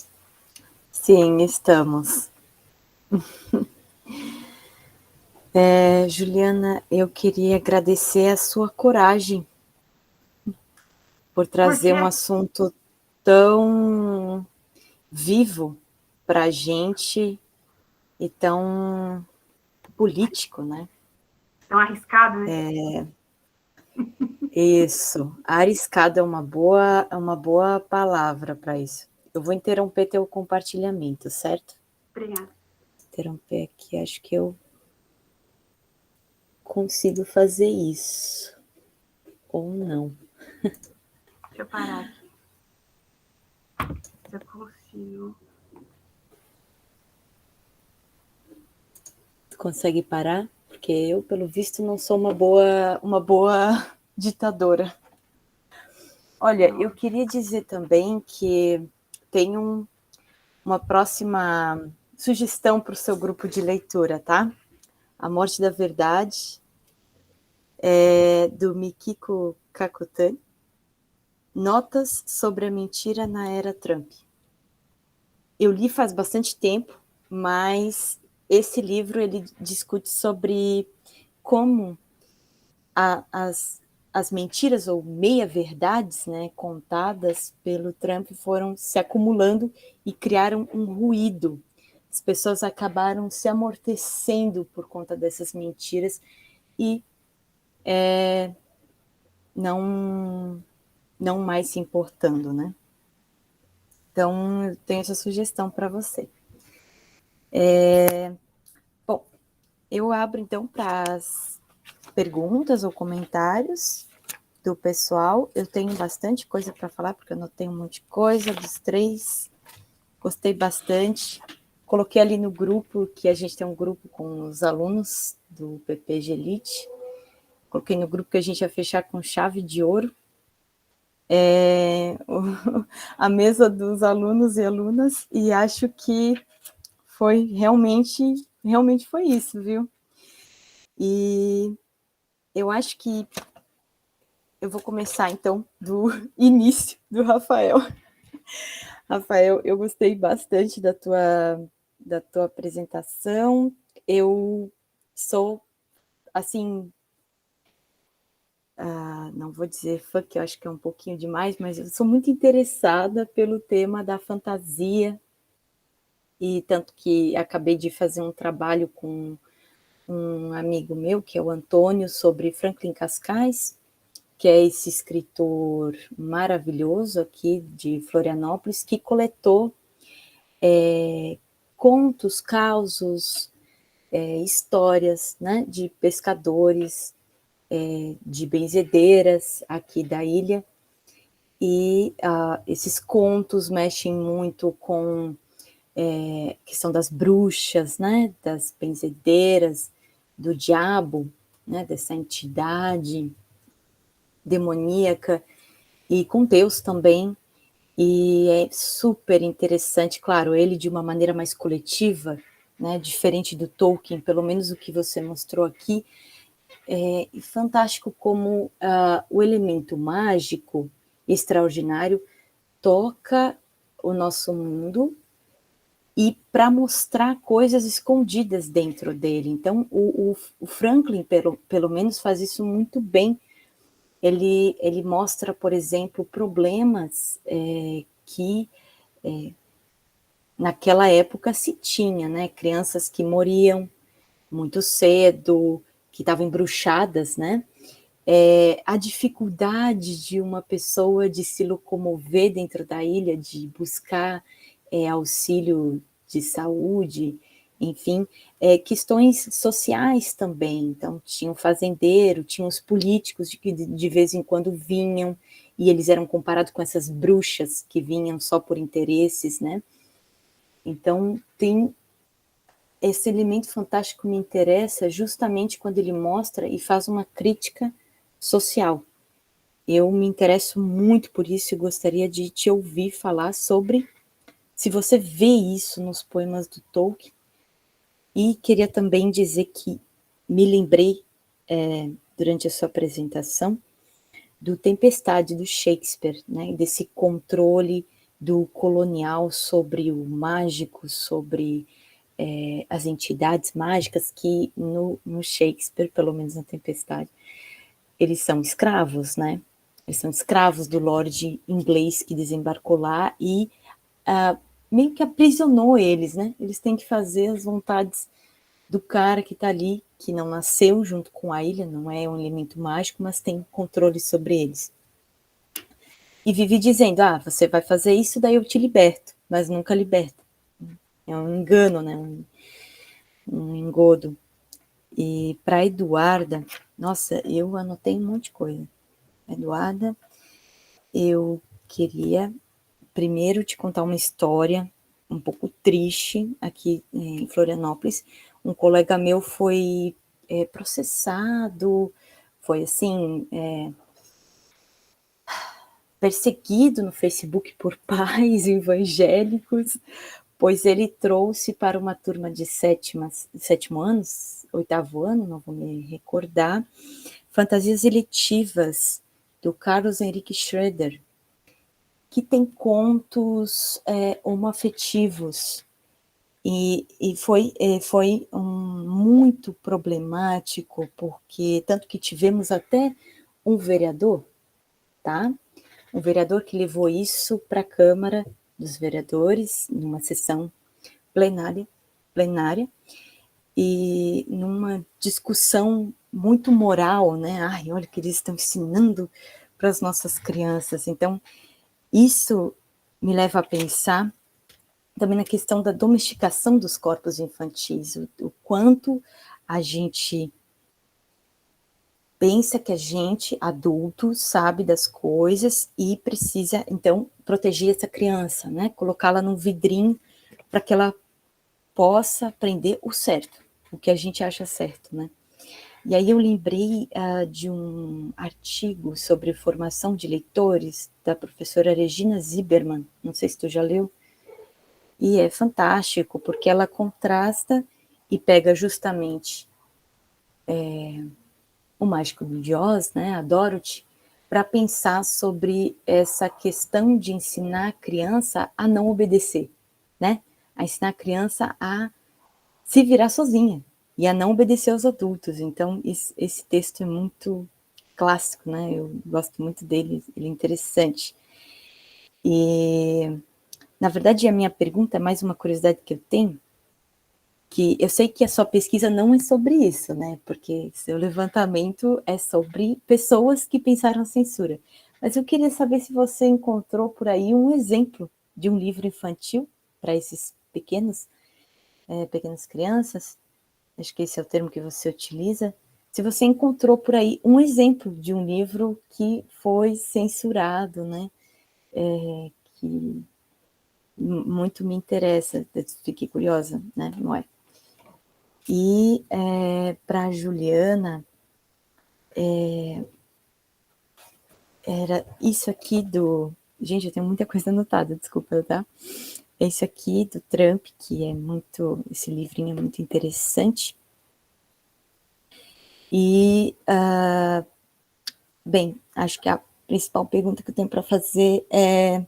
Sim, estamos. Juliana, eu queria agradecer a sua coragem por trazer um assunto tão vivo para a gente e tão político, né? Tão arriscado, né? Isso, arriscado é uma boa palavra para isso. Eu vou interromper teu compartilhamento, certo? Obrigada. Interromper aqui, acho que eu consigo fazer isso. Ou não. Deixa eu parar aqui. Se eu consigo. Tu consegue parar? Porque eu, pelo visto, não sou uma boa ditadora. Olha, eu queria dizer também que tenho uma próxima sugestão para o seu grupo de leitura, tá? A Morte da Verdade, do Mikiko Kakutani. Notas sobre a mentira na era Trump. Eu li faz bastante tempo, mas esse livro ele discute sobre como as mentiras ou meia-verdades, né, contadas pelo Trump foram se acumulando e criaram um ruído. As pessoas acabaram se amortecendo por conta dessas mentiras e não mais se importando, né? Então, eu tenho essa sugestão para você. Bom, eu abro então para as perguntas ou comentários do pessoal. Eu tenho bastante coisa para falar, porque eu anotei um monte de coisa dos 3. Gostei bastante. Coloquei ali no grupo, que a gente tem um grupo com os alunos do PPG Elite. Coloquei no grupo que a gente ia fechar com chave de ouro. A mesa dos alunos e alunas, e acho que foi realmente foi isso, viu? E eu acho que eu vou começar, então, do início do Rafael. Rafael, eu gostei bastante da tua apresentação. Eu sou, assim, não vou dizer fã, que eu acho que é um pouquinho demais, mas eu sou muito interessada pelo tema da fantasia, e tanto que acabei de fazer um trabalho com um amigo meu, que é o Antônio, sobre Franklin Cascais, que é esse escritor maravilhoso aqui de Florianópolis, que coletou contos, causos, histórias, né, de pescadores, de benzedeiras aqui da ilha, e esses contos mexem muito com questão das bruxas, né, das benzedeiras, do diabo, né, dessa entidade demoníaca, e com Deus também, e é super interessante, claro, ele de uma maneira mais coletiva, né, diferente do Tolkien, pelo menos o que você mostrou aqui, é fantástico como o elemento mágico extraordinário toca o nosso mundo e para mostrar coisas escondidas dentro dele. Então, o Franklin, pelo menos, faz isso muito bem. Ele mostra, por exemplo, problemas que naquela época se tinha, né? Crianças que morriam muito cedo, que estavam embruxadas, né? A dificuldade de uma pessoa de se locomover dentro da ilha, de buscar auxílio de saúde, enfim, questões sociais também. Então, tinha um fazendeiro, tinha os políticos que de vez em quando vinham, e eles eram comparados com essas bruxas que vinham só por interesses, né? Então, tem esse elemento fantástico me interessa justamente quando ele mostra e faz uma crítica social. Eu me interesso muito por isso e gostaria de te ouvir falar sobre se você vê isso nos poemas do Tolkien. E queria também dizer que me lembrei, durante a sua apresentação, do Tempestade, do Shakespeare, né? Desse controle do colonial sobre o mágico, sobre as entidades mágicas que no Shakespeare, pelo menos na Tempestade, eles são escravos, né? Eles são escravos do lord inglês que desembarcou lá e meio que aprisionou eles, né? Eles têm que fazer as vontades do cara que está ali, que não nasceu junto com a ilha, não é um elemento mágico, mas tem controle sobre eles. E vive dizendo, você vai fazer isso, daí eu te liberto, mas nunca liberta. É um engano, né? Um engodo. E para Eduarda, nossa, eu anotei um monte de coisa. Eduarda, eu queria primeiro te contar uma história um pouco triste aqui em Florianópolis. Um colega meu foi processado, foi assim, perseguido no Facebook por pais evangélicos, pois ele trouxe para uma turma de sétimo anos, oitavo ano, não vou me recordar, fantasias eletivas do Carlos Henrique Schroeder, que tem contos homoafetivos, e foi muito problemático, porque tanto que tivemos até um vereador, tá? Um vereador que levou isso para a Câmara dos Vereadores, numa sessão plenária, e numa discussão muito moral, né? Ai, olha o que eles estão ensinando para as nossas crianças. Então, isso me leva a pensar também na questão da domesticação dos corpos infantis, o quanto a gente pensa que a gente, adulto, sabe das coisas e precisa, então, proteger essa criança, né? Colocá-la num vidrinho para que ela possa aprender o certo, o que a gente acha certo, né? E aí eu lembrei de um artigo sobre formação de leitores da professora Regina Zimmermann, não sei se tu já leu, e é fantástico, porque ela contrasta e pega justamente o Mágico de Oz, né, a Dorothy, para pensar sobre essa questão de ensinar a criança a não obedecer, né? A ensinar a criança a se virar sozinha e a não obedecer aos adultos. Então, esse texto é muito clássico, né? Eu gosto muito dele, ele é interessante. E, na verdade, a minha pergunta é mais uma curiosidade que eu tenho, que eu sei que a sua pesquisa não é sobre isso, né? Porque seu levantamento é sobre pessoas que pensaram a censura. Mas eu queria saber se você encontrou por aí um exemplo de um livro infantil para esses pequenas crianças, acho que esse é o termo que você utiliza, se você encontrou por aí um exemplo de um livro que foi censurado, né? Que muito me interessa, fiquei curiosa, né, não é? E para a Juliana, era isso aqui do... Gente, eu tenho muita coisa anotada, desculpa, tá? Esse aqui do Trump, que é muito... Esse livrinho é muito interessante. E, bem, acho que a principal pergunta que eu tenho para fazer é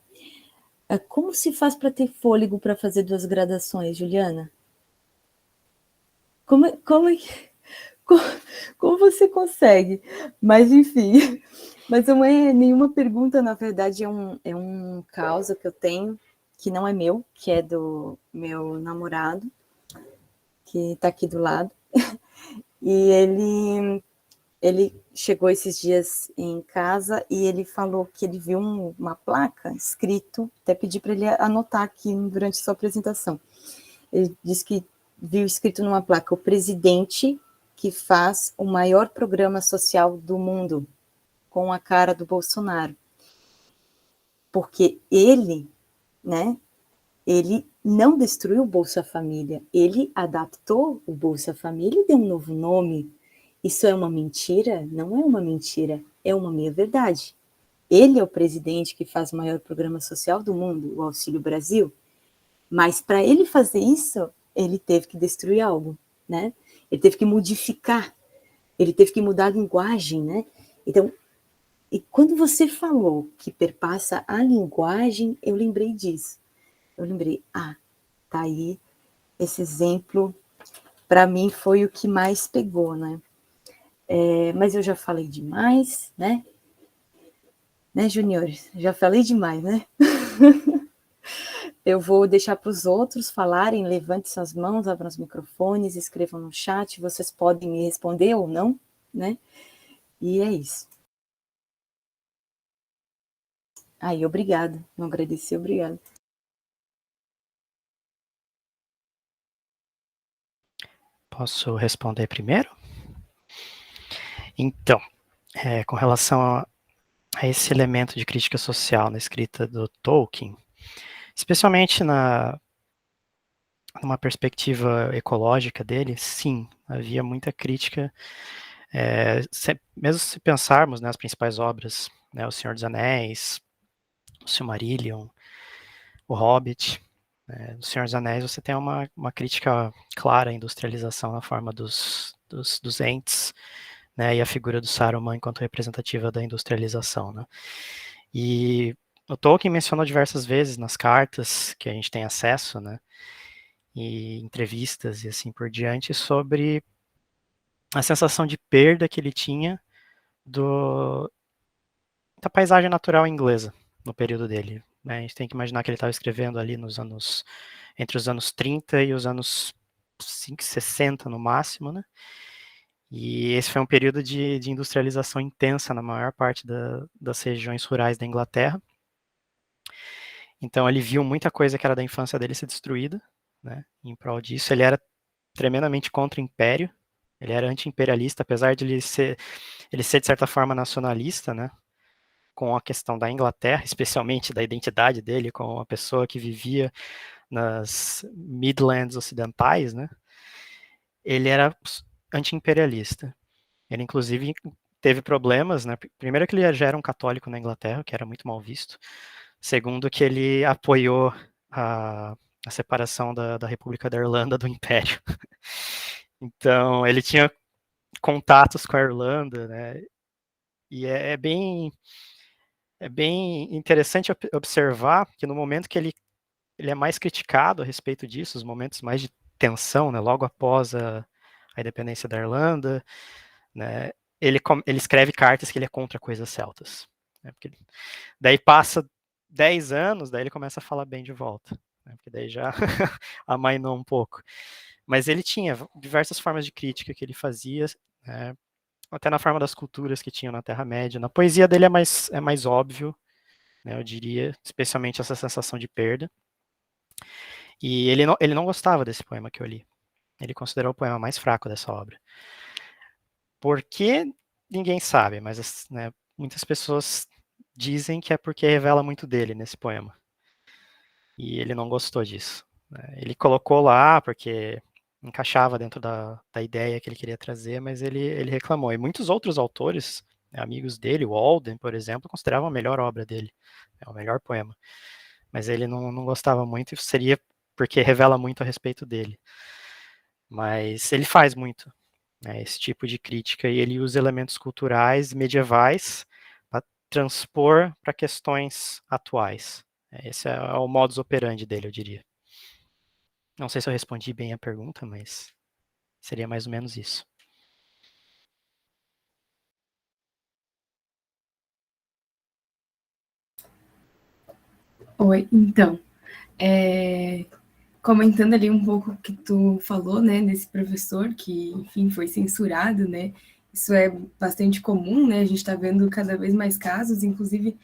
como se faz para ter fôlego para fazer 2 graduações, Juliana? Como, como você consegue? Mas, enfim, mas não é nenhuma pergunta, na verdade, é um caos que eu tenho, que não é meu, que é do meu namorado, que está aqui do lado. E ele chegou esses dias em casa e ele falou que ele viu uma placa escrito, até pedi para ele anotar aqui durante sua apresentação. Ele disse que viu escrito numa placa: o presidente que faz o maior programa social do mundo, com a cara do Bolsonaro. Porque ele, né, ele não destruiu o Bolsa Família, ele adaptou o Bolsa Família e deu um novo nome. Isso é uma mentira? Não é uma mentira, é uma meia-verdade. Ele é o presidente que faz o maior programa social do mundo, o Auxílio Brasil, mas para ele fazer isso, ele teve que destruir algo, né? Ele teve que modificar, ele teve que mudar a linguagem, né? Então, e quando você falou que perpassa a linguagem, eu lembrei disso. Eu lembrei, tá aí, esse exemplo, para mim, foi o que mais pegou, né? Mas eu já falei demais, né? Né, Junior? Já falei demais, né? Eu vou deixar para os outros falarem, levante suas mãos, abram os microfones, escrevam no chat, vocês podem me responder ou não, né? E é isso. Aí, obrigada. Não agradeci, obrigada. Posso responder primeiro? Então, com relação a esse elemento de crítica social na escrita do Tolkien, especialmente numa perspectiva ecológica dele, sim, havia muita crítica, mesmo se pensarmos nas principais obras, né, O Senhor dos Anéis, O Silmarillion, O Hobbit, no Senhor dos Anéis você tem uma crítica clara à industrialização na forma dos entes, né, e a figura do Saruman enquanto representativa da industrialização, né. E o Tolkien mencionou diversas vezes nas cartas que a gente tem acesso, né, e entrevistas e assim por diante, sobre a sensação de perda que ele tinha da paisagem natural inglesa no período dele, né. A gente tem que imaginar que ele estava escrevendo ali entre os anos 30 e os anos 60 no máximo, né? E esse foi um período de industrialização intensa na maior parte das regiões rurais da Inglaterra. Então ele viu muita coisa que era da infância dele ser destruída, né, em prol disso. Ele era tremendamente contra o império, ele era anti-imperialista, apesar de ele ser de certa forma nacionalista, né, com a questão da Inglaterra, especialmente da identidade dele como uma pessoa que vivia nas Midlands ocidentais, né, ele era anti-imperialista. Ele, inclusive, teve problemas, né? Primeiro que ele já era um católico na Inglaterra, que era muito mal visto. Segundo que ele apoiou a separação da República da Irlanda do Império. Então, ele tinha contatos com a Irlanda, né? E é bem interessante observar que no momento que ele é mais criticado a respeito disso, os momentos mais de tensão, né? Logo após a independência da Irlanda, né? Ele escreve cartas que ele é contra coisas celtas. Né? Daí passa 10 anos, daí ele começa a falar bem de volta. Né? Porque daí já amainou um pouco. Mas ele tinha diversas formas de crítica que ele fazia, né? Até na forma das culturas que tinham na Terra-média. Na poesia dele é mais óbvio, né, eu diria, especialmente essa sensação de perda. E ele não gostava desse poema que eu li. Ele considerou o poema mais fraco dessa obra. Por que? Ninguém sabe, mas, né, muitas pessoas dizem que é porque revela muito dele nesse poema. e ele não gostou disso, né? Ele colocou lá porque encaixava dentro da ideia que ele queria trazer, mas ele reclamou. E muitos outros autores, né, amigos dele, o Walden, por exemplo, consideravam a melhor obra dele, o melhor poema. Mas ele não gostava muito, e seria porque revela muito a respeito dele. Mas ele faz muito, né, esse tipo de crítica, e ele usa elementos culturais medievais para transpor para questões atuais. Esse é o modus operandi dele, eu diria. Não sei se eu respondi bem a pergunta, mas seria mais ou menos isso. Oi, então, comentando ali um pouco o que tu falou, né, desse professor que, enfim, foi censurado, né, isso é bastante comum, né, a gente está vendo cada vez mais casos, inclusive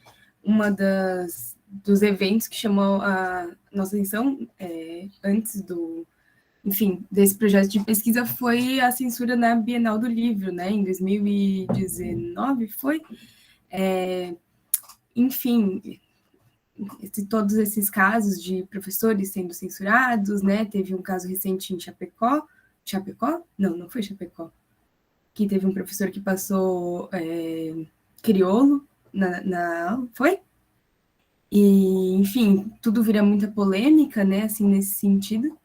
dos eventos que chamou a nossa atenção antes enfim, desse projeto de pesquisa foi a censura na Bienal do Livro, né, em 2019 foi, enfim, todos esses casos de professores sendo censurados, né? Teve um caso recente em Chapecó. Chapecó? Não foi Chapecó. Que teve um professor que passou crioulo na aula. Foi? E, enfim, tudo vira muita polêmica, né? Assim, nesse sentido.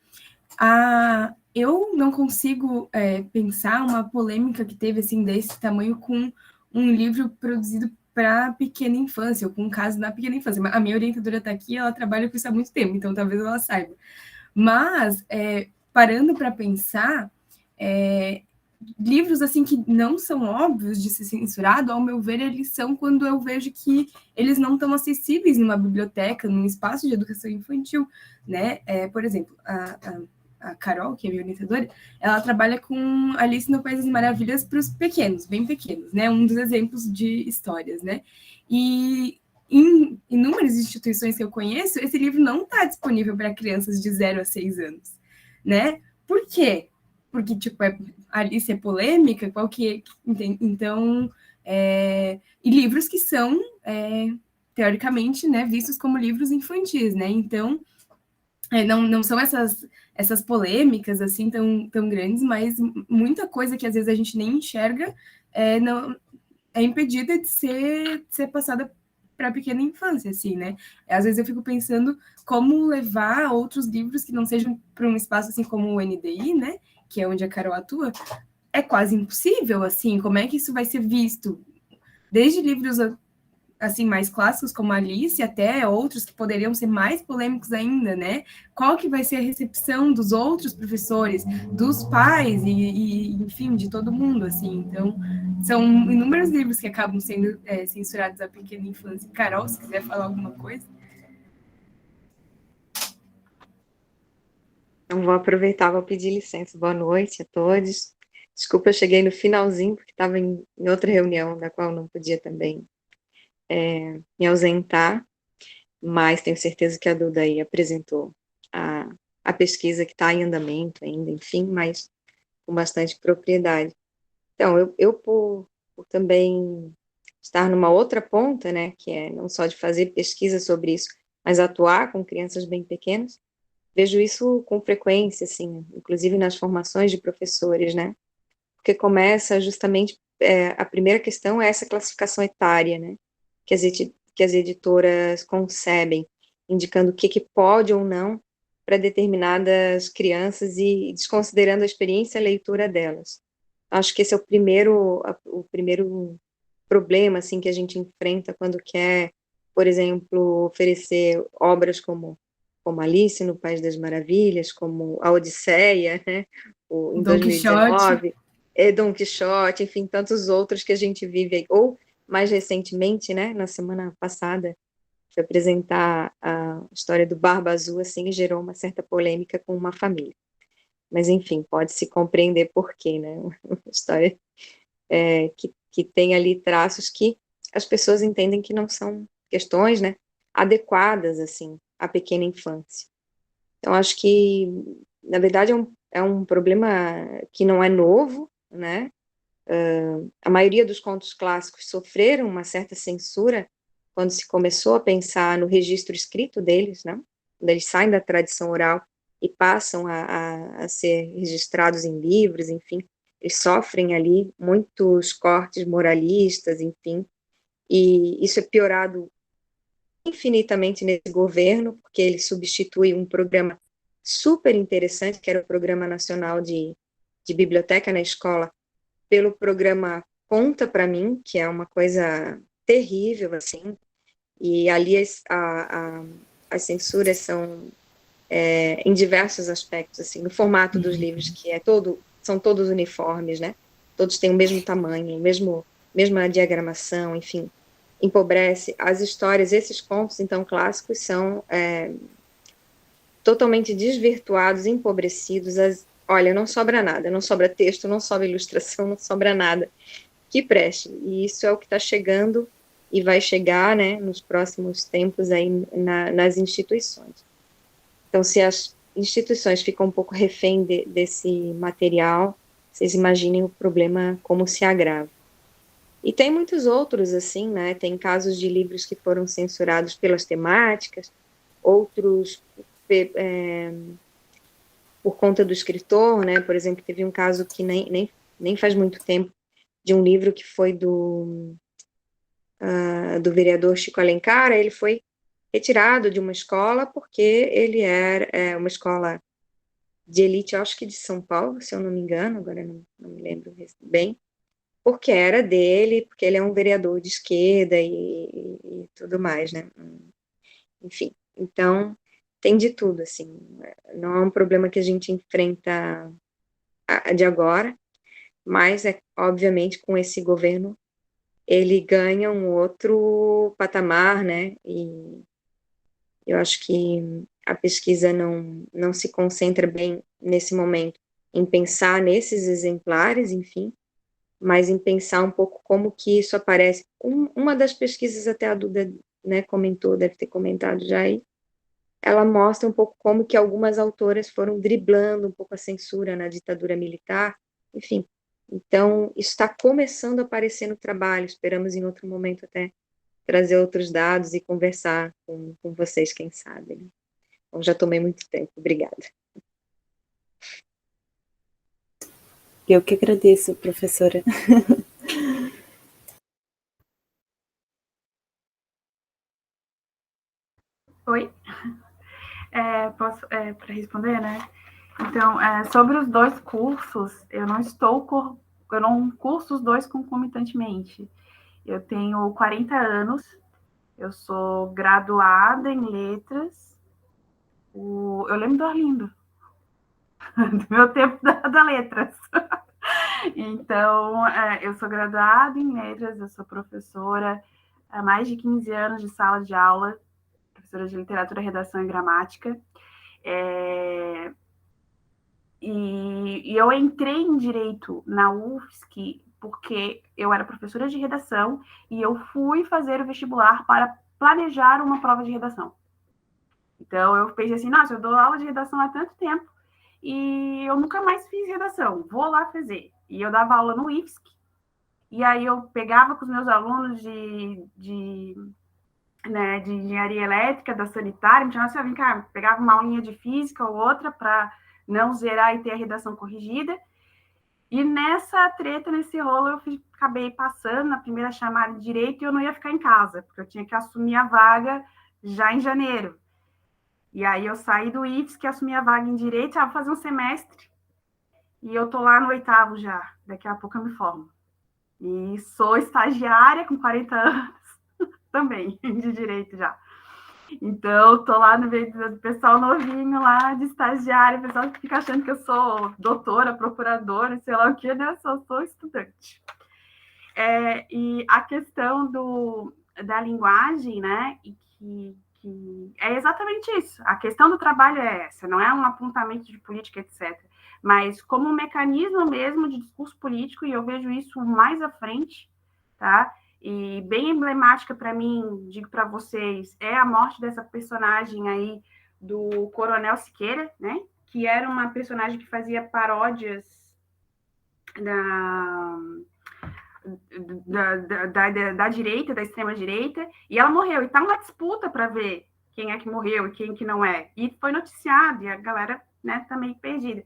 Eu não consigo pensar uma polêmica que teve assim desse tamanho com um livro produzido para pequena infância, ou com um caso na pequena infância. A minha orientadora está aqui, ela trabalha com isso há muito tempo, então talvez ela saiba. Mas, parando para pensar, livros assim que não são óbvios de ser censurado, ao meu ver, eles são quando eu vejo que eles não estão acessíveis numa biblioteca, num espaço de educação infantil, né? Por exemplo, a Carol, que é minha orientadora, ela trabalha com Alice no País das Maravilhas para os pequenos, bem pequenos, né? Um dos exemplos de histórias, né? E em inúmeras instituições que eu conheço, esse livro não está disponível para crianças de 0 a 6 anos, né? Por quê? Porque, tipo, Alice é polêmica, qual que é? Então, e livros que são, teoricamente, né, vistos como livros infantis, né? Então, não são essas polêmicas assim tão grandes, mas muita coisa que às vezes a gente nem enxerga não, é impedida de ser passada para a pequena infância, assim, né? Às vezes eu fico pensando como levar outros livros que não sejam para um espaço assim como o NDI, né? Que é onde a Carol atua, é quase impossível, assim, como é que isso vai ser visto? Desde livros assim, mais clássicos como Alice, até outros que poderiam ser mais polêmicos ainda, né? Qual que vai ser a recepção dos outros professores, dos pais enfim, de todo mundo, assim. Então, são inúmeros livros que acabam sendo censurados à pequena infância. Carol, se quiser falar alguma coisa. Então, vou aproveitar, vou pedir licença. Boa noite a todos. Desculpa, eu cheguei no finalzinho, porque estava em outra reunião, da qual não podia também me ausentar, mas tenho certeza que a Duda aí apresentou a pesquisa que está em andamento ainda, enfim, mas com bastante propriedade. Então, eu por também estar numa outra ponta, né, que é não só de fazer pesquisa sobre isso, mas atuar com crianças bem pequenas, vejo isso com frequência, assim, inclusive nas formações de professores, né, porque começa justamente, a primeira questão é essa classificação etária, né, que as editoras concebem, indicando o que pode ou não para determinadas crianças e desconsiderando a experiência e a leitura delas. Acho que esse é o primeiro problema, assim, que a gente enfrenta quando quer, por exemplo, oferecer obras como Alice no País das Maravilhas, como A Odisseia, né, em Dom 2019, Dom Quixote, enfim, tantos outros que a gente vive aí. Ou, mais recentemente, né, na semana passada, foi apresentar a história do Barba Azul, assim, gerou uma certa polêmica com uma família. Mas, enfim, pode-se compreender por quê, né, uma história que tem ali traços que as pessoas entendem que não são questões, né, adequadas, assim, à pequena infância. Então, acho que, na verdade, é um problema que não é novo, né, a maioria dos contos clássicos sofreram uma certa censura quando se começou a pensar no registro escrito deles, né, quando eles saem da tradição oral e passam a ser registrados em livros, enfim, eles sofrem ali muitos cortes moralistas, enfim, e isso é piorado infinitamente nesse governo, porque ele substitui um programa super interessante, que era o Programa Nacional de Biblioteca na Escola, pelo programa Conta para Mim, que é uma coisa terrível, assim, e ali as censuras são em diversos aspectos, assim, no formato dos livros, que são todos uniformes, né? Todos têm o mesmo tamanho, mesma diagramação, enfim, empobrece as histórias. Esses contos, então, clássicos são totalmente desvirtuados, empobrecidos. Olha, não sobra nada, não sobra texto, não sobra ilustração, não sobra nada que preste. E isso é o que está chegando e vai chegar, né, nos próximos tempos aí nas instituições. Então, se as instituições ficam um pouco refém desse material, vocês imaginem o problema como se agrava. E tem muitos outros, assim, né? Tem casos de livros que foram censurados pelas temáticas, outros por conta do escritor, né? Por exemplo, teve um caso que nem faz muito tempo, de um livro que foi do vereador Chico Alencar. Ele foi retirado de uma escola porque ele era uma escola de elite, acho que de São Paulo, se eu não me engano, agora não me lembro bem, porque era dele, porque ele é um vereador de esquerda e tudo mais, né? Enfim, então tem de tudo, assim, não é um problema que a gente enfrenta de agora, mas obviamente com esse governo ele ganha um outro patamar, né? E eu acho que a pesquisa não se concentra bem nesse momento em pensar nesses exemplares, enfim, mas em pensar um pouco como que isso aparece. Uma das pesquisas, até a Duda, né, comentou, deve ter comentado já aí, ela mostra um pouco como que algumas autoras foram driblando um pouco a censura na ditadura militar, enfim. Então, isso está começando a aparecer no trabalho, esperamos em outro momento até trazer outros dados e conversar com vocês, quem sabe. Né? Então, já tomei muito tempo, obrigada. Eu que agradeço, professora. Oi? Posso para responder, né? Então, sobre os dois cursos, eu não curso os dois concomitantemente. Eu tenho 40 anos, eu sou graduada em letras. Eu lembro do Arlindo, do meu tempo da letras. Então, eu sou graduada em letras, eu sou professora há mais de 15 anos de sala de aula, professora de literatura, redação e gramática. E eu entrei em Direito na UFSC porque eu era professora de redação e eu fui fazer o vestibular para planejar uma prova de redação. Então, eu pensei assim, nossa, eu dou aula de redação há tanto tempo e eu nunca mais fiz redação, vou lá fazer. E eu dava aula no IFSC, e aí eu pegava com os meus alunos de engenharia elétrica, da sanitária, me chamava assim, vem cá, pegava uma aulinha de física ou outra para não zerar e ter a redação corrigida. E nessa treta, nesse rolo, eu acabei passando na primeira chamada de direito e eu não ia ficar em casa, porque eu tinha que assumir a vaga já em janeiro. E aí eu saí do IFSC, assumi a vaga em direito, vou fazer um semestre, e eu tô lá no 8º já, daqui a pouco eu me formo. E sou estagiária com 40 anos também, de direito já. Então, tô lá no meio do pessoal novinho lá, de estagiária, o pessoal que fica achando que eu sou doutora, procuradora, sei lá o que, né? Eu sou estudante. E a questão da linguagem, né? E que é exatamente isso. A questão do trabalho é essa, não é um apontamento de política, etc. Mas como um mecanismo mesmo de discurso político, e eu vejo isso mais à frente, tá? E bem emblemática para mim, digo para vocês, é a morte dessa personagem aí do Coronel Siqueira, né? Que era uma personagem que fazia paródias da direita, da extrema-direita, e ela morreu. E tá uma disputa para ver quem é que morreu e quem que não é. E foi noticiado, e a galera, né, tá meio perdida.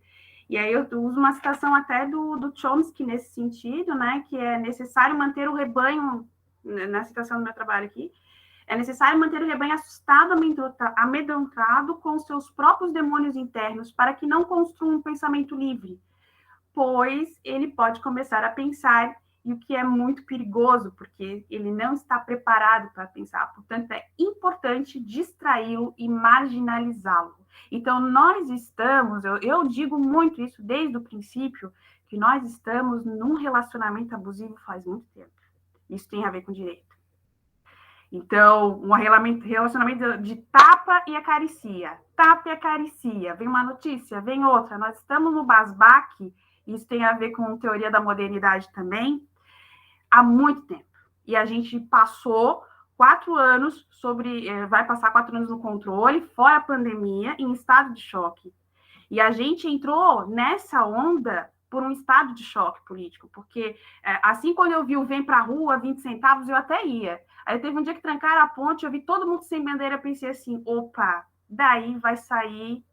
E aí eu uso uma citação até do Chomsky nesse sentido, né, que é necessário manter o rebanho, na citação do meu trabalho aqui, é necessário manter o rebanho assustado, amedrontado com seus próprios demônios internos, para que não construa um pensamento livre, pois ele pode começar a pensar, e o que é muito perigoso, porque ele não está preparado para pensar. Portanto, é importante distraí-lo e marginalizá-lo. Então, nós estamos, eu digo muito isso desde o princípio, que nós estamos num relacionamento abusivo faz muito tempo. Isso tem a ver com direito. Então, um relacionamento de tapa e acaricia. Tapa e acaricia. Vem uma notícia, vem outra. Nós estamos no basbaque, isso tem a ver com teoria da modernidade também, há muito tempo. E a gente passou 4 anos vai passar 4 anos no controle, fora a pandemia, em estado de choque. E a gente entrou nessa onda por um estado de choque político, porque assim, quando eu vi o Vem Pra Rua, 20 centavos, eu até ia. Aí teve um dia que trancaram a ponte, eu vi todo mundo sem bandeira, pensei assim, opa, daí vai sair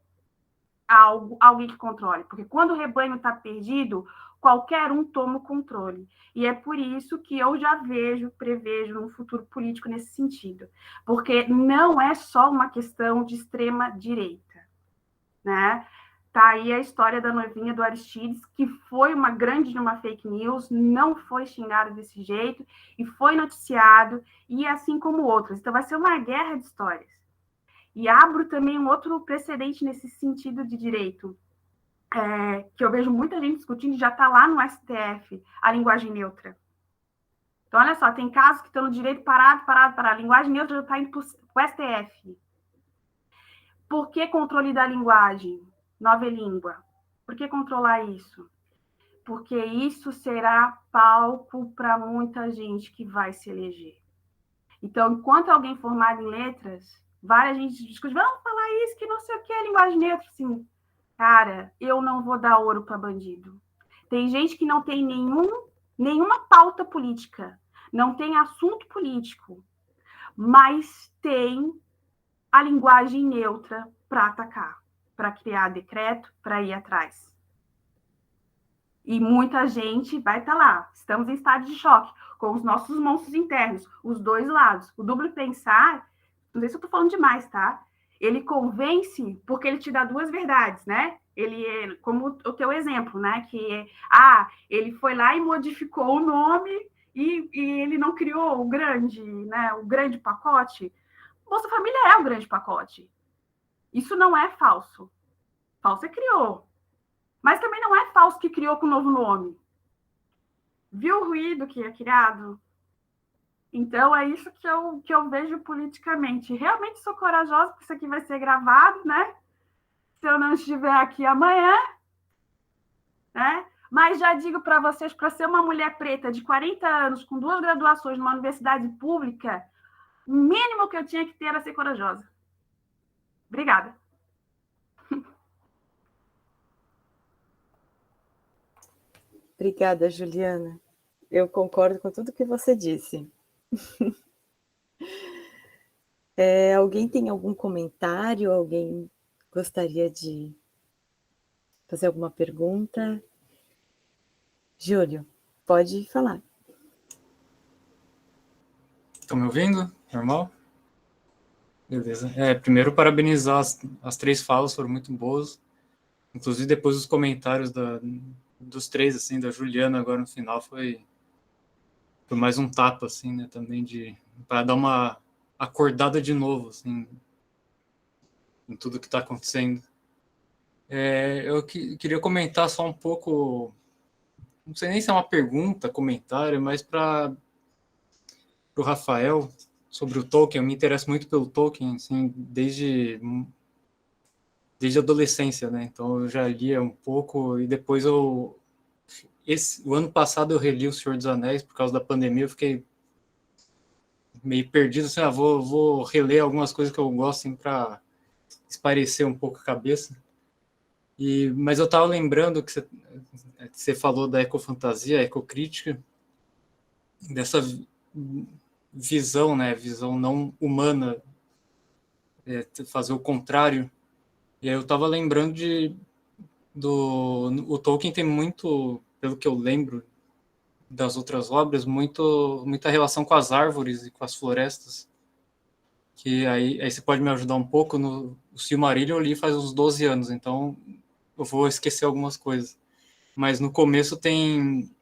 alguém que controle, porque quando o rebanho está perdido, qualquer um toma o controle. E é por isso que eu já prevejo um futuro político nesse sentido, porque não é só uma questão de extrema direita, né? Tá aí a história da noivinha do Aristides, que foi uma fake news, não foi xingado desse jeito, e foi noticiado, e assim como outras. Então vai ser uma guerra de histórias. E abro também um outro precedente nesse sentido de direito, que eu vejo muita gente discutindo, já está lá no STF, a linguagem neutra. Então, olha só, tem casos que estão no direito parado. A linguagem neutra já está indo para o STF. Por que controle da linguagem? Nova língua. Por que controlar isso? Porque isso será palco para muita gente que vai se eleger. Então, enquanto alguém formado em letras, várias gente discute, vamos falar isso, que não sei o que é linguagem neutra. Assim, cara, eu não vou dar ouro para bandido. Tem gente que não tem nenhuma pauta política, não tem assunto político, mas tem a linguagem neutra para atacar, para criar decreto, para ir atrás. E muita gente vai estar lá. Estamos em estado de choque, com os nossos monstros internos, os dois lados. O duplo pensar, não sei se eu estou falando demais, tá? Ele convence porque ele te dá 2 verdades, né? Ele, como o teu exemplo, né? Que ele foi lá e modificou o nome e ele não criou o grande pacote. Bolsa Família é o grande pacote. Isso não é falso. Falso é criou. Mas também não é falso que criou com um novo nome. Viu o ruído que é criado? Então, é isso que eu vejo politicamente. Realmente sou corajosa, porque isso aqui vai ser gravado, né? Se eu não estiver aqui amanhã, né? Mas já digo para vocês, para ser uma mulher preta de 40 anos, com 2 graduações numa universidade pública, o mínimo que eu tinha que ter era ser corajosa. Obrigada. Obrigada, Juliana. Eu concordo com tudo que você disse. Alguém tem algum comentário? Alguém gostaria de fazer alguma pergunta? Júlio, pode falar. Estão me ouvindo? Normal? Beleza. Primeiro, parabenizar as 3 falas, foram muito boas. Inclusive, depois os comentários dos 3, assim, da Juliana agora no final, foi mais um tapa, assim, né, também para dar uma acordada de novo, assim, em tudo que está acontecendo. Eu queria comentar só um pouco, não sei nem se é uma pergunta, comentário, mas para o Rafael, sobre o Tolkien. Eu me interesso muito pelo Tolkien, assim, desde a adolescência, né? Então eu já lia um pouco e depois o ano passado eu reli O Senhor dos Anéis por causa da pandemia. Eu fiquei meio perdido, assim, vou reler algumas coisas que eu gosto, assim, para espairecer um pouco a cabeça. Mas eu estava lembrando que você falou da ecofantasia, ecocrítica, dessa visão, né, visão não humana fazer o contrário. E aí eu estava lembrando o Tolkien tem muito, pelo que eu lembro das outras obras, muita relação com as árvores e com as florestas. Que aí você pode me ajudar um pouco. O Silmarillion eu li faz uns 12 anos, então eu vou esquecer algumas coisas. Mas no começo tem,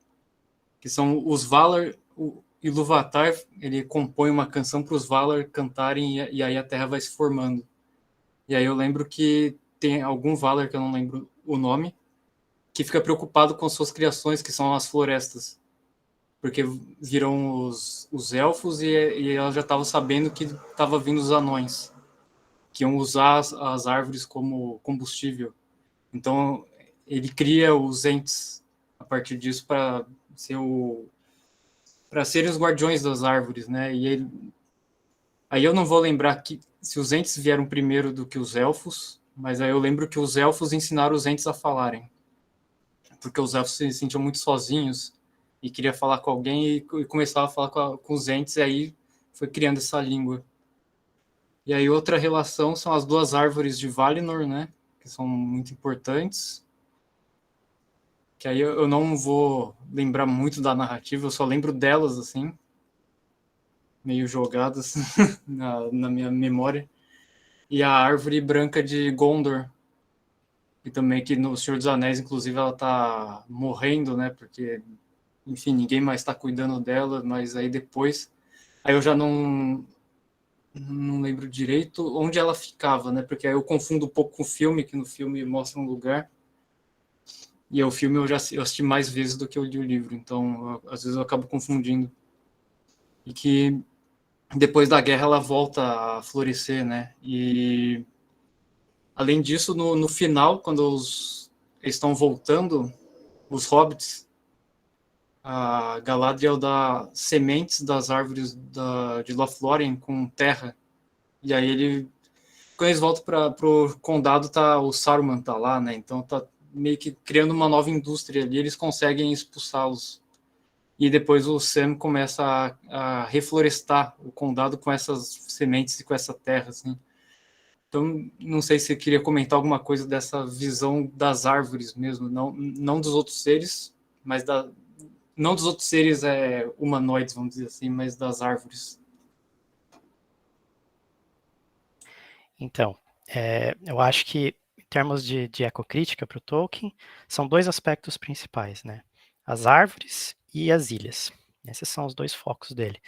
que são os Valar, o Ilúvatar, ele compõe uma canção para os Valar cantarem e aí a Terra vai se formando. E aí eu lembro que tem algum Valar, que eu não lembro o nome, que fica preocupado com suas criações, que são as florestas. Porque viram os elfos e ela já estava sabendo que estava vindo os anões, que iam usar as árvores como combustível. Então ele cria os entes a partir disso para serem os guardiões das árvores, né? Aí eu não vou lembrar se os entes vieram primeiro do que os elfos, mas aí eu lembro que os elfos ensinaram os entes a falarem, porque os elfos se sentiam muito sozinhos e queria falar com alguém e começava a falar com os entes, e aí foi criando essa língua. E aí outra relação são as duas árvores de Valinor, né? Que são muito importantes. Que aí eu não vou lembrar muito da narrativa, eu só lembro delas, assim, meio jogadas na minha memória. E a árvore branca de Gondor, e também que no Senhor dos Anéis, inclusive, ela tá morrendo, né? Porque, enfim, ninguém mais está cuidando dela, mas aí depois... Aí eu já não lembro direito onde ela ficava, né? Porque aí eu confundo um pouco com o filme, que no filme mostra um lugar. E o filme eu assisti mais vezes do que eu li o livro, então às vezes eu acabo confundindo. E que depois da guerra ela volta a florescer, né? E além disso, no final, quando eles estão voltando, os hobbits, a Galadriel dá sementes das árvores de Lothlórien com terra. E aí quando eles voltam para o condado, o Saruman tá lá, né? Então tá meio que criando uma nova indústria ali, eles conseguem expulsá-los. E depois o Sam começa a reflorestar o condado com essas sementes e com essa terra, assim. Então, não sei se você queria comentar alguma coisa dessa visão das árvores mesmo, não dos outros seres, mas não dos outros seres humanoides, vamos dizer assim, mas das árvores. Então, eu acho que, em termos de ecocrítica para o Tolkien, são dois aspectos principais, né? As árvores e as ilhas. Esses são os dois focos dele.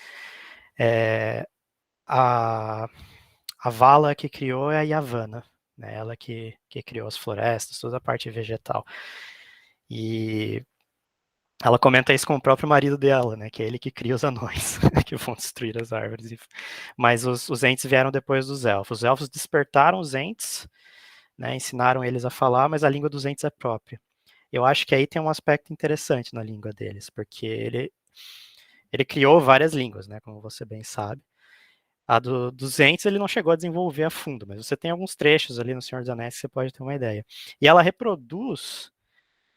A Vala que criou é a Yavanna, né? Ela que criou as florestas, toda a parte vegetal. E ela comenta isso com o próprio marido dela, né? Que é ele que cria os anões, que vão destruir as árvores. Mas os entes vieram depois dos elfos. Os elfos despertaram os entes, né? Ensinaram eles a falar, mas a língua dos entes é própria. Eu acho que aí tem um aspecto interessante na língua deles, porque ele criou várias línguas, né? Como você bem sabe. A dos entes ele não chegou a desenvolver a fundo, mas você tem alguns trechos ali no Senhor dos Anéis que você pode ter uma ideia. E ela reproduz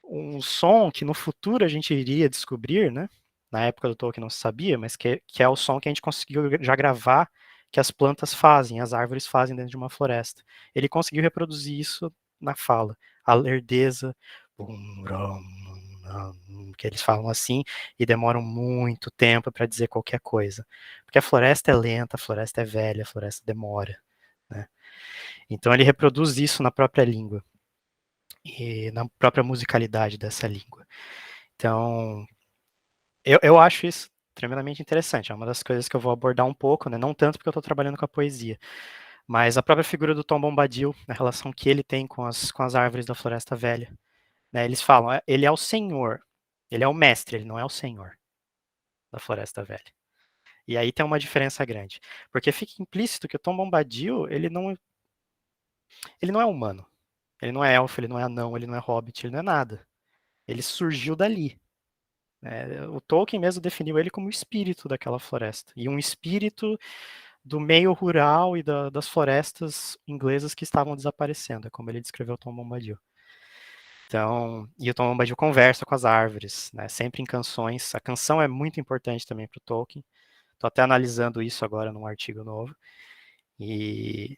um som que no futuro a gente iria descobrir, né? Na época do Tolkien não se sabia, mas que é o som que a gente conseguiu já gravar que as plantas fazem, as árvores fazem dentro de uma floresta. Ele conseguiu reproduzir isso na fala. A lerdeza, que eles falam assim e demoram muito tempo para dizer qualquer coisa. Porque a floresta é lenta, a floresta é velha, a floresta demora, né? Então ele reproduz isso na própria língua e na própria musicalidade dessa língua. Então, eu acho isso tremendamente interessante. É uma das coisas que eu vou abordar um pouco, né? Não tanto porque eu estou trabalhando com a poesia, mas a própria figura do Tom Bombadil, a relação que ele tem com as árvores da Floresta Velha. Né? Eles falam, ele é o senhor, ele é o mestre, ele não é o senhor da Floresta Velha. E aí tem uma diferença grande, porque fica implícito que o Tom Bombadil, ele não é humano, ele não é elfo, ele não é anão, ele não é hobbit, ele não é nada. Ele surgiu dali. O Tolkien mesmo definiu ele como o espírito daquela floresta. E um espírito do meio rural e das florestas inglesas que estavam desaparecendo. É como ele descreveu o Tom Bombadil. Então, e o Tom Bombadil conversa com as árvores, né, sempre em canções. A canção é muito importante também para o Tolkien. Estou até analisando isso agora num artigo novo. E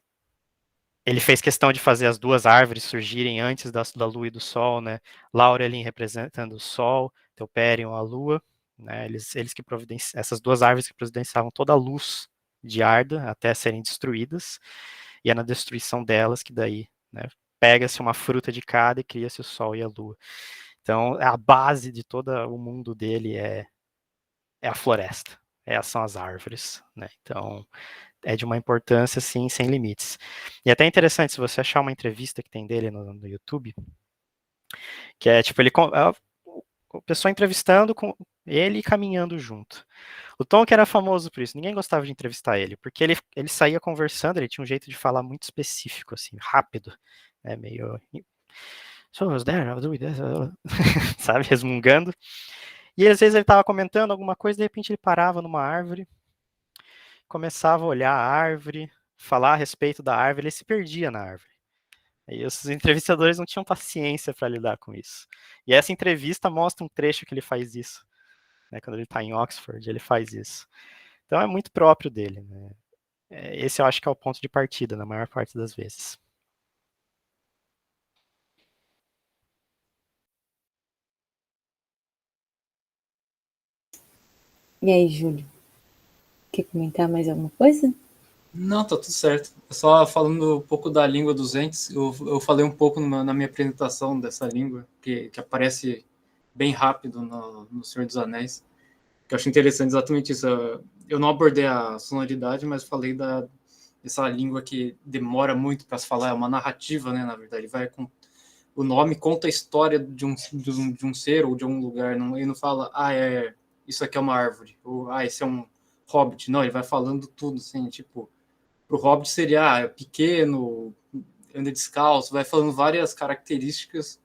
ele fez questão de fazer as duas árvores surgirem antes da lua e do sol, né? Laurelin representando o sol, Telperion a lua, né? Eles que providenciavam, essas duas árvores que providenciavam toda a luz de Arda até serem destruídas, e é na destruição delas que daí, né, pega-se uma fruta de cada e cria-se o sol e a lua. Então, a base de todo o mundo dele é a floresta, são as árvores, né? Então, é de uma importância, assim, sem limites. E até interessante, se você achar uma entrevista que tem dele no YouTube, que é, tipo, a pessoa entrevistando com ele e caminhando junto. O Tom que era famoso por isso, ninguém gostava de entrevistar ele, porque ele saía conversando, ele tinha um jeito de falar muito específico, assim, rápido, né, meio... So I was there, I was doing this, sabe, resmungando. E às vezes ele estava comentando alguma coisa, de repente ele parava numa árvore, começava a olhar a árvore, falar a respeito da árvore, ele se perdia na árvore. E os entrevistadores não tinham paciência para lidar com isso. E essa entrevista mostra um trecho que ele faz isso. Né, quando ele está em Oxford, ele faz isso. Então é muito próprio dele. Né? Esse eu acho que é o ponto de partida, na maior parte das vezes. E aí, Júlio? Quer comentar mais alguma coisa? Não, tá tudo certo. Só falando um pouco da língua dos entes, eu falei um pouco na minha apresentação dessa língua, que aparece bem rápido no Senhor dos Anéis, que eu acho interessante exatamente isso. Eu não abordei a sonoridade, mas falei dessa língua que demora muito para se falar, é uma narrativa, né, na verdade. O nome conta a história de um ser ou de um lugar, ele não fala, isso aqui é uma árvore, ou esse é um hobbit. Não, ele vai falando tudo, assim, tipo... Pro Hobbit seria pequeno, anda descalço, vai falando várias características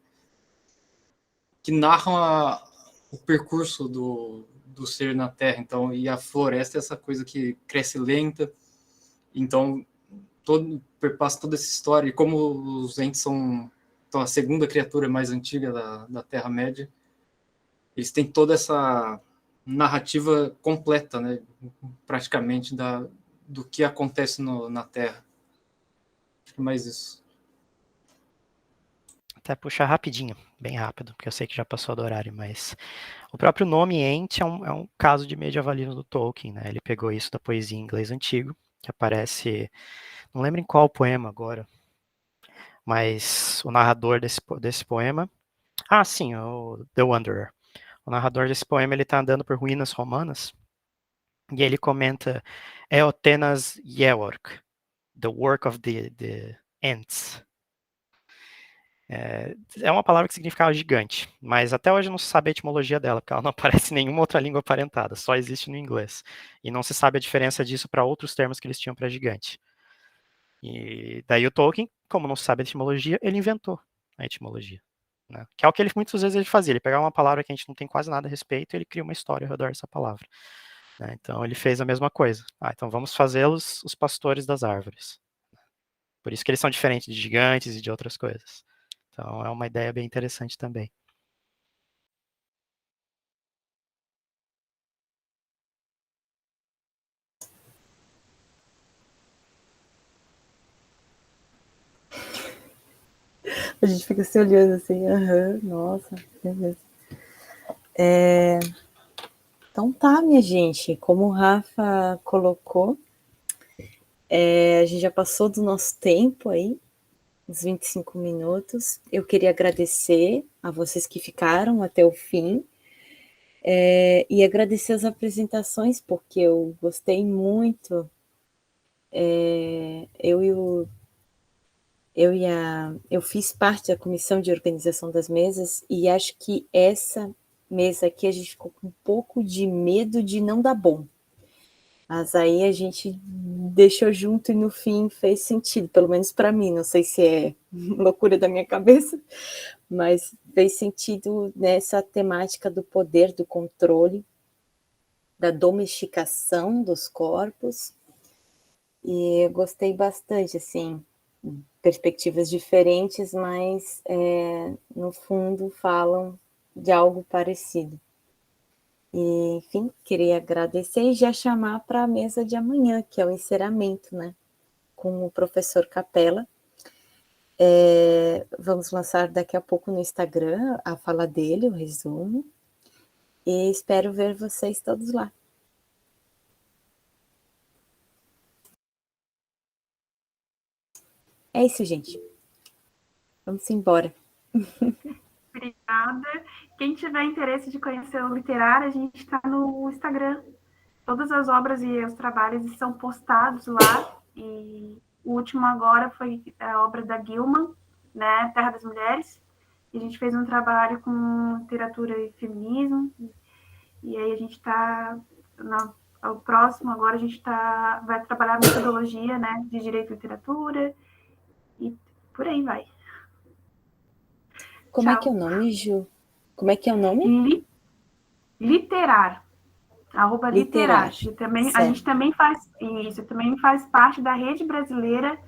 que narram o percurso do ser na Terra. Então, e a floresta é essa coisa que cresce lenta. Então, perpassa toda essa história. E como os entes são a segunda criatura mais antiga da Terra-média, eles têm toda essa narrativa completa, né, praticamente, do que acontece na Terra. Acho que é mais isso. Até puxar rapidinho, bem rápido, porque eu sei que já passou do horário, mas o próprio nome Ent é um caso de medievalismo do Tolkien, né? Ele pegou isso da poesia em inglês antigo, que aparece, não lembro em qual poema agora, mas o narrador desse poema, sim, o The Wanderer. O narrador desse poema, ele tá andando por ruínas romanas, e ele comenta Eotenas Yework, the work of the Ents. É uma palavra que significava gigante, mas até hoje não se sabe a etimologia dela, porque ela não aparece em nenhuma outra língua aparentada, só existe no inglês. E não se sabe a diferença disso para outros termos que eles tinham para gigante. E daí o Tolkien, como não se sabe a etimologia, ele inventou a etimologia. Né? Que é o que ele muitas vezes ele fazia. Ele pegava uma palavra que a gente não tem quase nada a respeito e ele cria uma história ao redor dessa palavra. Né? Então ele fez a mesma coisa. Então vamos fazê-los os pastores das árvores. Por isso que eles são diferentes de gigantes e de outras coisas. Então é uma ideia bem interessante também. A gente fica se olhando assim, nossa, beleza. Então tá, minha gente, como o Rafa colocou, a gente já passou do nosso tempo aí, uns 25 minutos. Eu queria agradecer a vocês que ficaram até o fim, e agradecer as apresentações, porque eu gostei muito. Eu fiz parte da comissão de organização das mesas e acho que essa mesa aqui a gente ficou com um pouco de medo de não dar bom. Mas aí a gente deixou junto e no fim fez sentido, pelo menos para mim. Não sei se é loucura da minha cabeça, mas fez sentido nessa temática do poder, do controle, da domesticação dos corpos. E eu gostei bastante, assim, perspectivas diferentes, mas no fundo falam de algo parecido. E, enfim, queria agradecer e já chamar para a mesa de amanhã, que é o encerramento, né? Com o professor Capella. Vamos lançar daqui a pouco no Instagram a fala dele, o resumo. E espero ver vocês todos lá. É isso, gente. Vamos embora. Obrigada. Quem tiver interesse de conhecer o literário, a gente está no Instagram. Todas as obras e os trabalhos são postados lá. E o último agora foi a obra da Gilman, né, Terra das Mulheres. E a gente fez um trabalho com literatura e feminismo. E aí a gente está... O próximo agora a gente vai trabalhar metodologia, né, de direito e literatura. E por aí vai. Como é que é o nome, Ju? Como é que é o nome? Literar. @literar. A gente também faz isso, também faz parte da rede brasileira.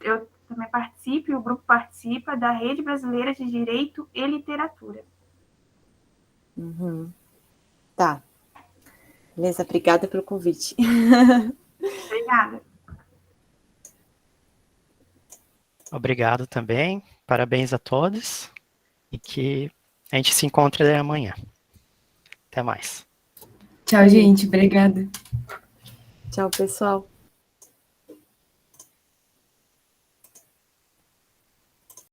Eu também participo, e o grupo participa da Rede Brasileira de Direito e Literatura. Uhum. Tá. Beleza, obrigada pelo convite. Obrigada. Obrigado também. Parabéns a todos. E que a gente se encontre amanhã. Até mais. Tchau, gente. Obrigada. Tchau, pessoal.